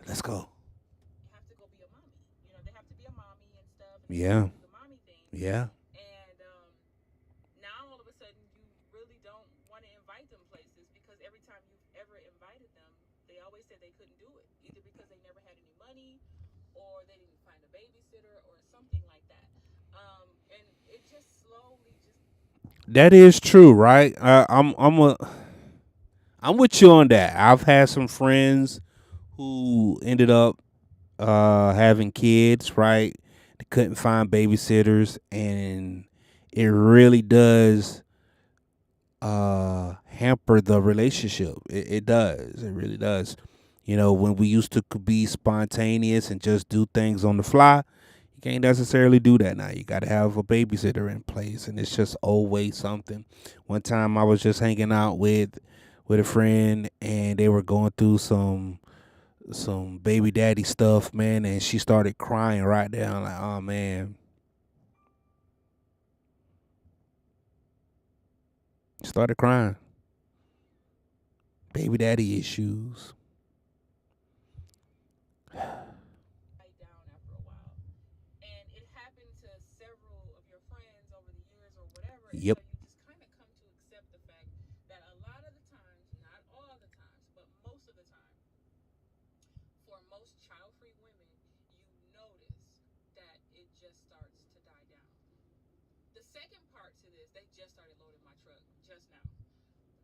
Let's go. have to go be a mommy. They have to be a mommy and stuff, and they have Yeah, to do the mommy thing. yeah. And now all of a sudden, you really don't want to invite them places because every time you've ever invited them, they always said they couldn't do it, either because they never had any money, or they didn't find a babysitter, or something like that. And it just slowly just That is true, right? I'm with you on that. I've had some friends who ended up having kids, right? They couldn't find babysitters, and it really does hamper the relationship. It does. It really does. When we used to be spontaneous and just do things on the fly, you can't necessarily do that now. You got to have a babysitter in place, and it's just always something. One time I was just hanging out with a friend, and they were going through some baby daddy stuff, man, and she started crying right there. I'm like, oh man, started crying. Baby daddy issues. die down after a while. And it happened to several of your friends over the years or whatever, and so Yep. you just kind of come to accept the fact that a lot of the times, not all the times, but most of the time, for most child-free women, you notice that it just starts to die down. The second part to this, they just started loading my truck just now.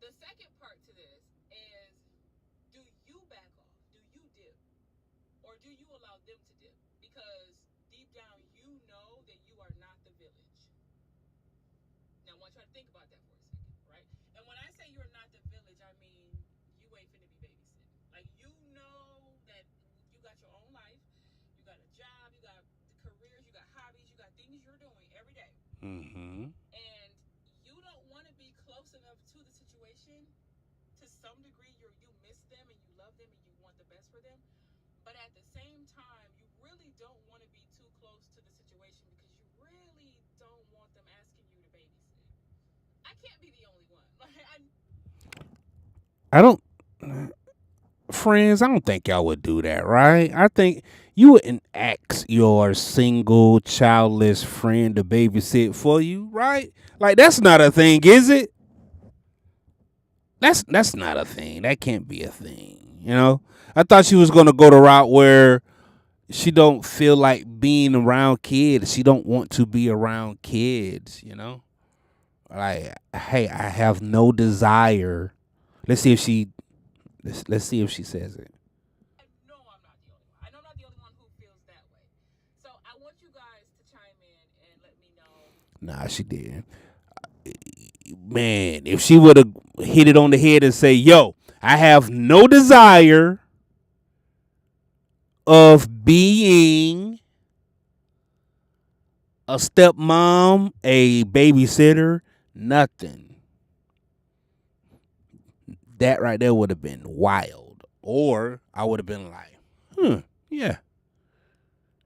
The second part to this is, do you back off? Do you dip? Or do you allow them to dip? Because deep down, you know that you are not the village. Now, I want you to think about that for a second, right? And when I say you're not the village, I mean you ain't finna be babysitting. Like, you know that you got your own life, you got a job, you got careers, you got hobbies, you got things you're doing every day. Mm-hmm. And you don't want to be close enough to the situation. To some degree, you miss them and you love them and you want the best for them. But at the same time, you really don't want to be too close to the situation because you really don't want them asking you to babysit. I can't be the only one. I don't, friends. I don't think y'all would do that, right? I think you wouldn't ask your single, childless friend to babysit for you, right? Like that's not a thing, is it? That's not a thing. That can't be a thing. I thought she was gonna go the route where she don't feel like being around kids. She don't want to be around kids. Like, hey, I have no desire. Let's see if she. Let's see if she says it. I know I'm not the only one. I know I'm not the only one who feels that way. So I want to chime in and let me know. Nah, she didn't. Man, if she would have hit it on the head and say, "Yo, I have no desire of being a stepmom, a babysitter, nothing." That right there would have been wild. Or I would have been like, yeah.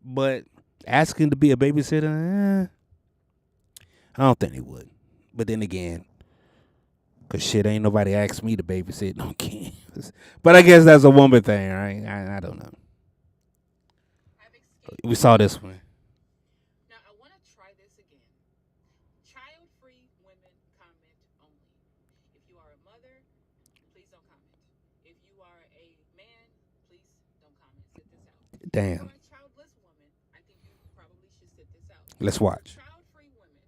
But asking to be a babysitter, I don't think they would. But then again, cause shit, ain't nobody asked me to babysit no kids. But I guess that's a woman thing, right? I don't know. I've escaped. We saw this one. Now I want to try this again. Child-free women comment only. If you are a mother, please don't comment. If you are a man, please don't comment. Sit this out. If you Damn. are a childless woman, I think you probably should sit this out. Let's For watch. child-free women,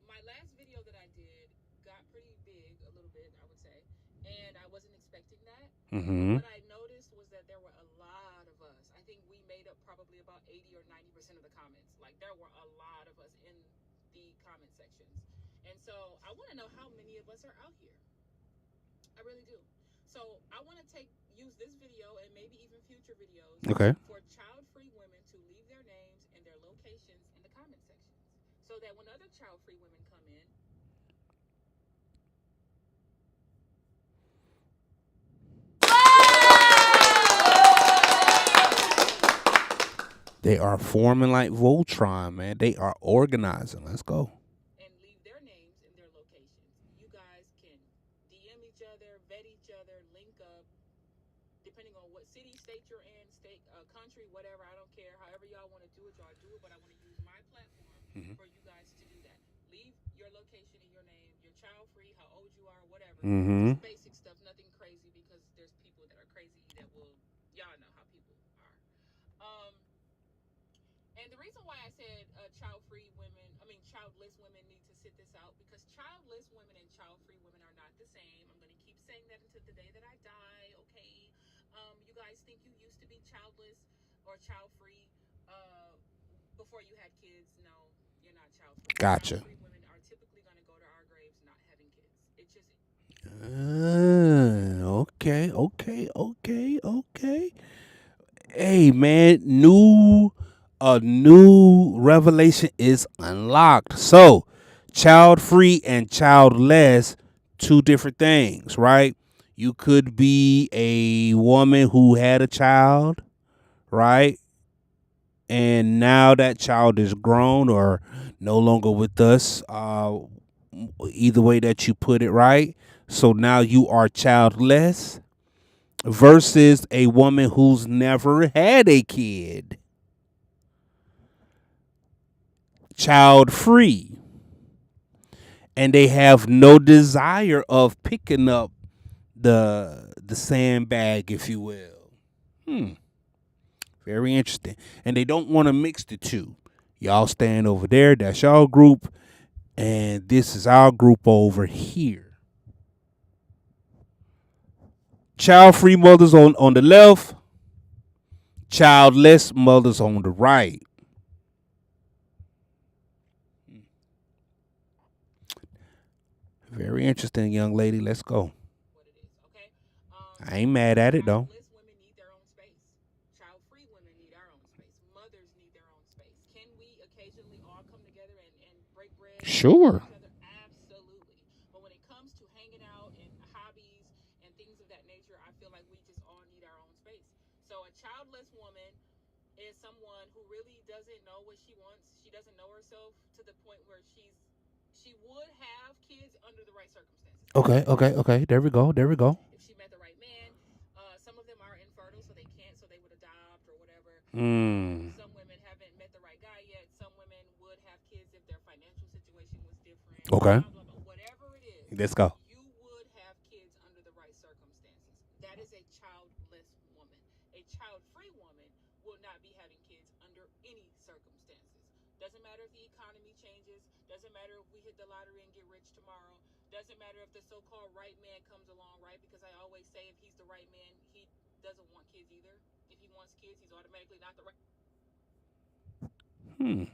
my last video that I did got pretty big, a little bit, I would say, and I wasn't expecting that. Mm-hmm. What I noticed was that there were a lot of us. I think we made up probably about 80 or 90% of the comments. Like there were a lot of us in the comment sections. And so I want to know how many of us are out here. I really do. So I want to use this video and maybe even future videos Okay. for child-free women to leave their names and their locations in the comment sections, so that when other child-free women come in, They are forming like Voltron, man. They are organizing. Let's go. and leave their names and their locations, you guys can DM each other, vet each other, link up, depending on what city, state you're in, country, whatever. I don't care. However y'all want to do it, y'all do it. But I want to use my platform for you guys to do that. Leave your location and your name, your child free, how old you are, whatever. Mm-hmm. Just basic stuff, nothing crazy, because there's people that are crazy that will, y'all know how people are. And the reason why I said child-free women, I mean childless women need to sit this out, because childless women and child-free women are not the same. I'm going to keep saying that until the day that I die, okay? You guys think you used to be childless or child-free before you had kids. No, you're not child-free. Gotcha. Child-free women are typically going to go to our graves not having kids. It's just Okay. Hey, man, a new revelation is unlocked. So, child free and childless, two different things, right? You could be a woman who had a child, right? And now that child is grown or no longer with us. Either way that you put it, right? So now you are childless versus a woman who's never had a kid, child free, and they have no desire of picking up the sandbag, if you will. Very interesting. And they don't want to mix the two. Y'all stand over there, that's y'all group, and this is our group over here. Child free mothers on the left, childless mothers on the right. Very interesting, young lady. Let's go. what it is, okay? I ain't mad at it though. Childless women need their own space. Child-free women need our own space. Mothers need their own space. Can we occasionally all come together and break bread and support Sure. each other? Absolutely. But when it comes to hanging out and hobbies and things of that nature, I feel like we just all need our own space. So a childless woman is someone who really doesn't know what she wants. She doesn't know herself to the point where she would have kids under the right circumstances. Okay. There we go. If she met the right man, some of them are infertile, so they can't, so they would adopt or whatever. Mm. Some women haven't met the right guy yet. Some women would have kids if their financial situation was different. Okay. Blah blah blah. Whatever it is, Let's go. you would have kids under the right circumstances. That is a childless woman. A child-free woman will not be having kids under any circumstances. Doesn't matter if the economy changes. Doesn't matter if we hit the lottery and get rich tomorrow. Doesn't matter if the so-called right man comes along, right? Because I always say if he's the right man, he doesn't want kids either. If he wants kids, he's automatically not the right. Hmm.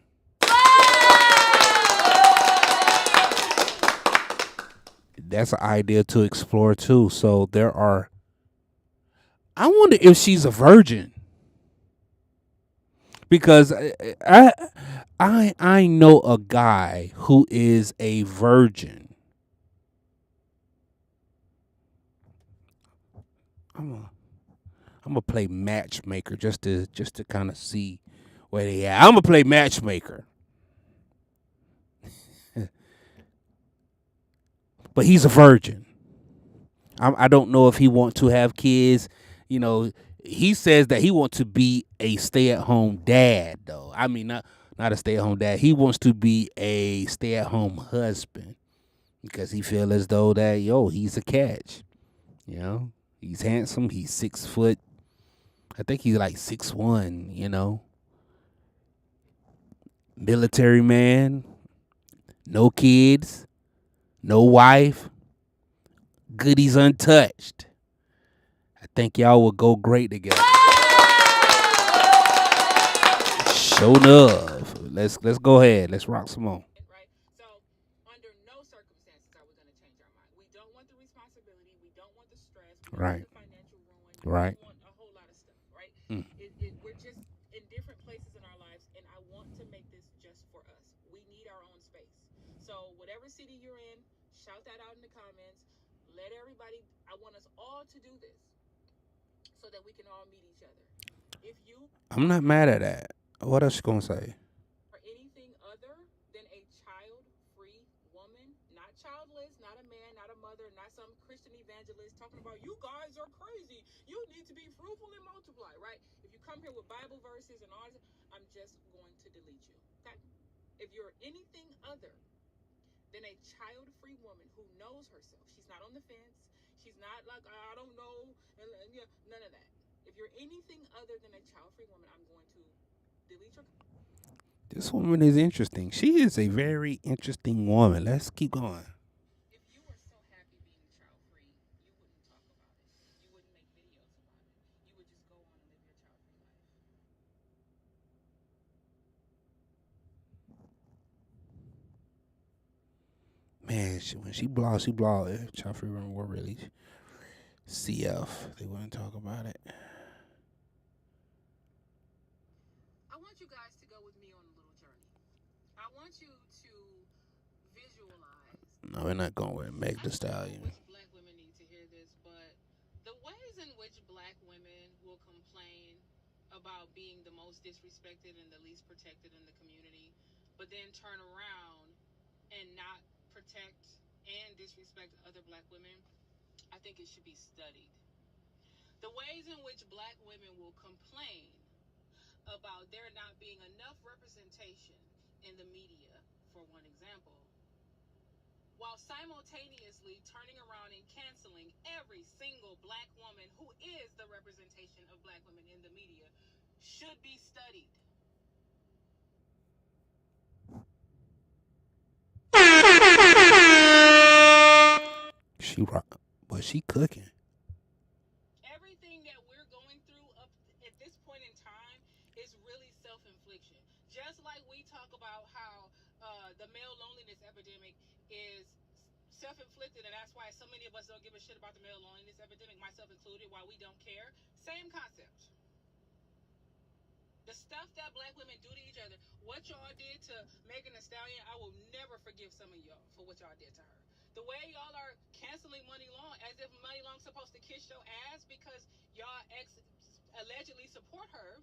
That's an idea to explore too. So there are. I wonder if she's a virgin because I know a guy who is a virgin. I'm a, I'm gonna play matchmaker just to kind of see where they at. I'm gonna play matchmaker, but he's a virgin. I don't know if he wants to have kids. You know, he says that he wants to be a stay-at-home dad, though. I mean, not a stay-at-home dad. He wants to be a stay-at-home husband because he feel as though that he's a catch. You know, he's handsome. He's 6 foot. I think he's like 6'1". Military man, no kids, no wife, goodies untouched. I think y'all would go great together. Show enough. Let's go ahead. Let's rock some more. Right? So, under no circumstances are we going to change our mind. We don't want the responsibility. We don't want the stress. We don't Right. want the financial ruin. Right. We don't want a whole lot of stuff, right? Mm. We're just in different places in our lives, and I want to make this just for us. We need our own space. So, whatever city you're in, shout that out in the comments. Let everybody, I want us all to do this so that we can all meet each other. If you I'm not mad at that. What else you gonna say? or anything other than a child-free woman, not childless, not a man, not a mother, not some Christian evangelist talking about you guys are crazy. You need to be fruitful and multiply, right? If you come here with Bible verses and all this, I'm just going to delete you. Okay? If you're anything other than a child-free woman who knows herself, she's not on the fence. She's not like I don't know, none of that. If you're anything other than a child-free woman, I'm going to delete your. This woman is interesting. She is a very interesting woman. Let's keep going. If you were so happy being child free, you wouldn't talk about it. You wouldn't make videos about it. You would just go on and live your child free life. Man, when she blogs, Child free women were really CF. They wouldn't talk about it. I want you guys to go with me on a little journey. I want you to visualize. No, we're not going with Meg Thee I don't know Stallion. which black women need to hear this, but the ways in which black women will complain about being the most disrespected and the least protected in the community, but then turn around and not protect and disrespect other black women, I think it should be studied. The ways in which black women will complain about there not being enough representation in the media, for one example, while simultaneously turning around and canceling every single black woman who is the representation of black women in the media, should be studied. She rock, but she cooking. Everything that we're going through up at this point in time is really self-infliction. Just like we talk about how the male loneliness epidemic is self-inflicted, and that's why so many of us don't give a shit about the male loneliness epidemic, myself included, why we don't care. Same concept. The stuff that black women do to each other, what y'all did to Megan Thee Stallion, I will never forgive some of y'all for what y'all did to her. The way y'all are canceling Money Long as if Money Long's supposed to kiss your ass because y'all allegedly support her,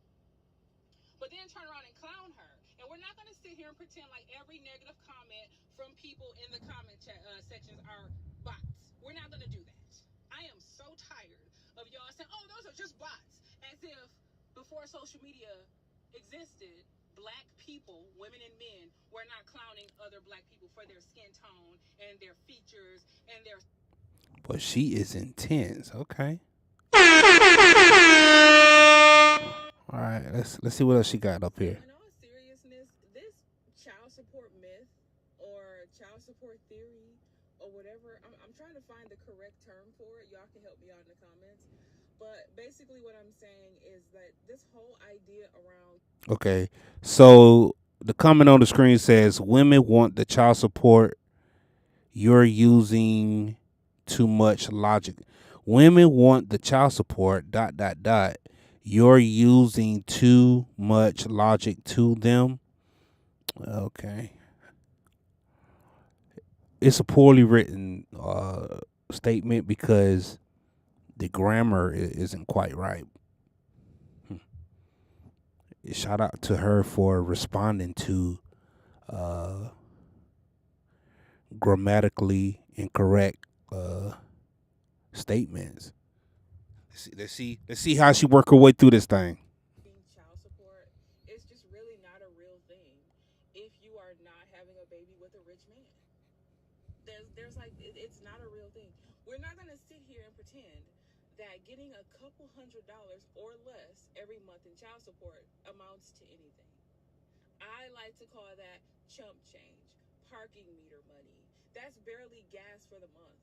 but then turn around and clown her. And we're not going to sit here and pretend like every negative comment from people in the comment sections are bots. We're not going to do that. I am so tired of y'all saying, oh, those are just bots. As if before social media existed, black people, women and men, were not clowning other black people for their skin tone and their features and their. But she is intense. Okay. All right. Let's see what else she got up here. In all seriousness, this child support myth or child support theory or whatever, I'm trying to find the correct term for it. Y'all can help me out in the comments. But basically, what I'm saying is that this whole idea around. Okay. So The comment on the screen says women want the child support. You're using too much logic. Women want the child support. Dot dot dot. You're using too much logic to them. Okay, it's a poorly written statement because the grammar isn't quite right. Shout out to her for responding to uh, grammatically incorrect statements. Let's see how she work her way through this thing. Child support is just really not a real thing if you are not having a baby with a rich man. There's like it's not a real thing. We're not gonna sit here and pretend that getting a couple $100s or less every month in child support amounts to anything. I like to call that chump change, parking meter money. That's barely gas for the month,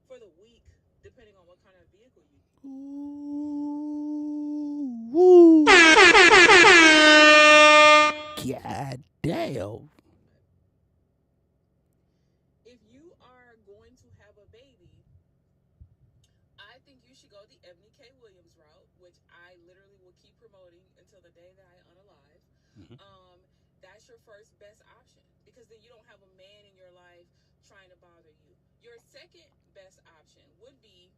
for the week, depending on what kind of vehicle you. Woo. God damn. If you are going to have a baby, I think you should go the Ebony K. Williams route, which I literally will keep promoting until the day that I unalive. Mhm. That's your first best option because then you don't have a man in your life trying to bother you. Your second best option would be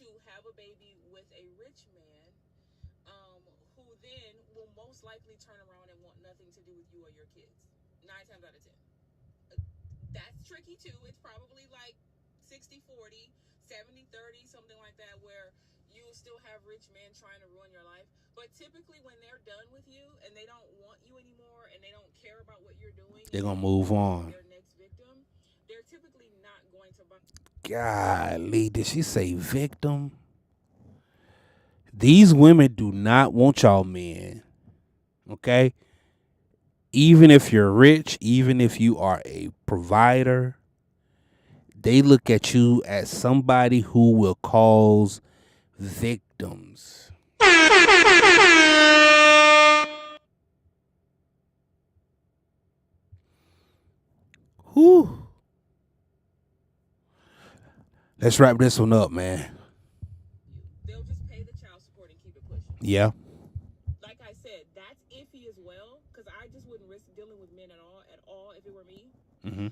to have a baby with a rich man, who then will most likely turn around and want nothing to do with you or your kids. 9 times out of 10. That's tricky too. It's probably like 60-40, 70-30, something like that, where you still have rich men trying to ruin your life. But typically, when they're done with you and they don't want you anymore and they don't care about what you're doing, They're gonna move on. their next victim, they're typically not going to buy. Golly, did she say victim? These women do not want y'all men. Okay? Even if you're rich, even if you are a provider, they look at you as somebody who will cause victims. Whew. Let's wrap this one up, man. They'll just pay the child support and keep it pushing. Yeah. Like I said, that's iffy as well because I just wouldn't risk dealing with men at all if it were me. Mm-hmm.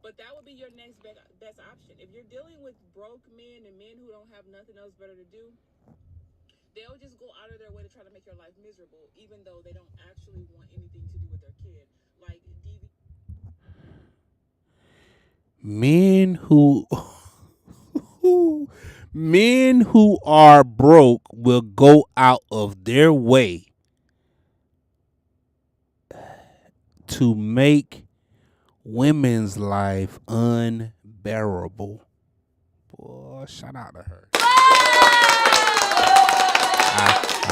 But that would be your next best option. If you're dealing with broke men and men who don't have nothing else better to do, they'll just go out of their way to try to make your life miserable, even though they don't actually want anything to do with their kid. Like Men who men who are broke will go out of their way to make women's life unbearable. Boy, shout out to her.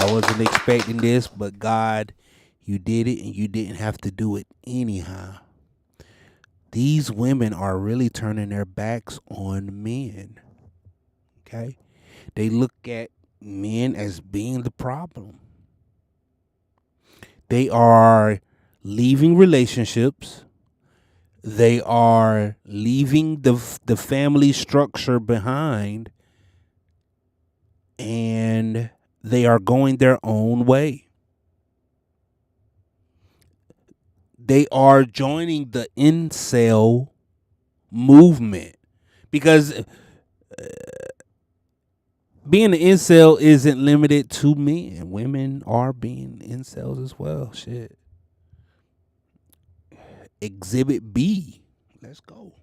I wasn't expecting this, but God, you did it and you didn't have to do it anyhow. These women are really turning their backs on men. Okay? They look at men as being the problem. They are leaving relationships. They are leaving the family structure behind, and they are going their own way. They are joining the incel movement because being an incel isn't limited to men. Women are being incels as well. Shit. Exhibit B. Let's go.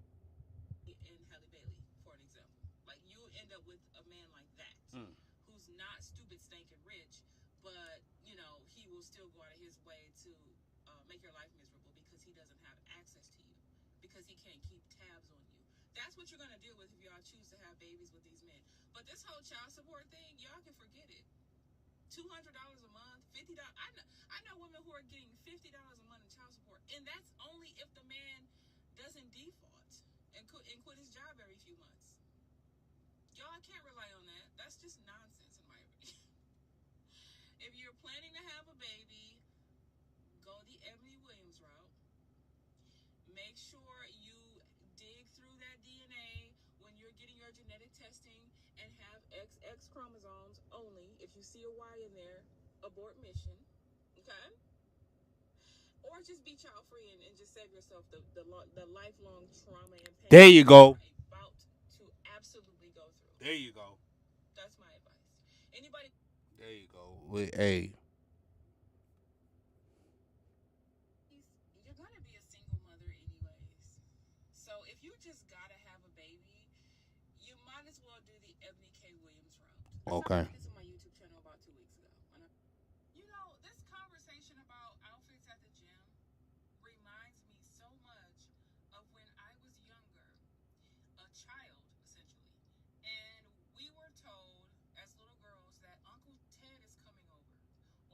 and Halle Bailey, for an example. Like you end up with a man like that, who's not stupid, stinking rich, but he will still go out of his way to make your life miserable because he doesn't have access to you, because he can't keep tabs on you. That's what you're gonna deal with if y'all choose to have babies with these men. But this whole child support thing, y'all can forget it. $200 a month, $50. I know women who are getting $50 a month in child support, and that's only if the man doesn't default and quit his job every few months. Y'all can't rely on that. That's just nonsense in my opinion. If you're planning to have a baby, go the Ebony Williams your genetic testing and have XX chromosomes only. If you see a Y in there, abort mission. Okay? Or just be child free and just save yourself the lifelong trauma and pain There you go. you're about to absolutely go through. There you go. That's my advice. Anybody? There you go. Hey. You're gonna be a single mother anyways. So if you just gotta have a baby, you might as well do the Ebony K. Williams route. I talked Okay. about this on my YouTube channel about 2 weeks ago. This conversation about outfits at the gym reminds me so much of when I was younger, a child essentially, and we were told as little girls that Uncle Ted is coming over,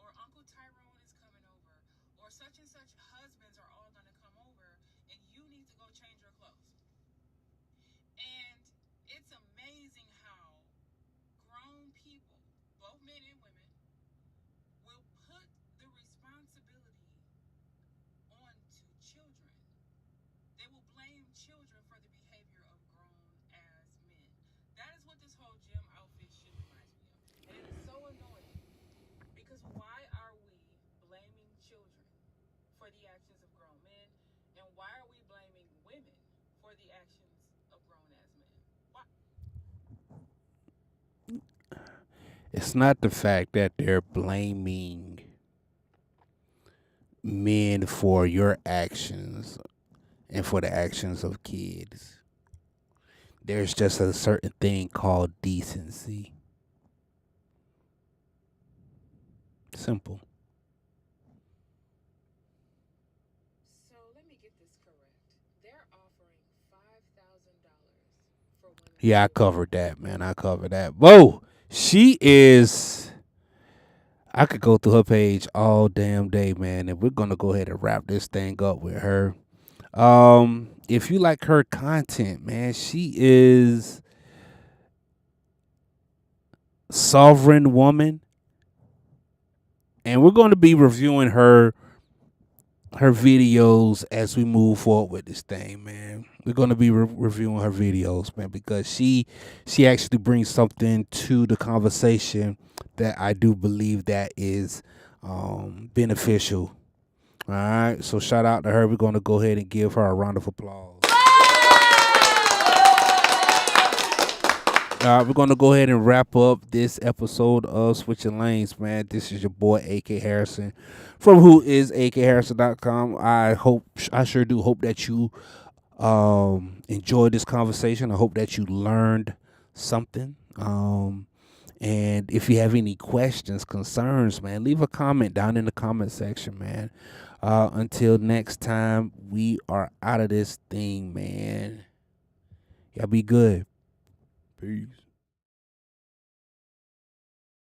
or Uncle Tyrone is coming over, or such and such husbands are all going to come over, and you need to go change your clothes. And it's amazing how grown people, both men and women, will put the responsibility onto children. They will blame children for the behavior of grown-ass men. That is what this whole gym outfit shit reminds me of. And it is so annoying because why are we blaming children for the actions of grown men? And why are we blaming women for the actions of grown-ass men? Why? It's not the fact that they're blaming men for your actions and for the actions of kids. There's just a certain thing called decency. Simple. So let me get this correct. They're offering $5,000 for women. Yeah, I covered that, man. I covered that. Whoa, she is. I could go through her page all damn day, man. And we're gonna go ahead and wrap this thing up with her. If you like her content, man, she is sovereign woman, and we're going to be reviewing her videos as we move forward with this thing, man. We're going to be reviewing her videos, man, because she actually brings something to the conversation that I do believe that is beneficial. All right, so shout out to her. We're going to go ahead and give her a round of applause. We're going to go ahead and wrap up this episode of Switching Lanes, man. This is your boy, A.K. Harrison, from whoisaKHarrison.com. I sure do hope that you enjoyed this conversation. I hope that you learned something. And if you have any questions, concerns, man, leave a comment down in the comment section, man. Until next time, we are out of this thing, man. Y'all be good. Peace.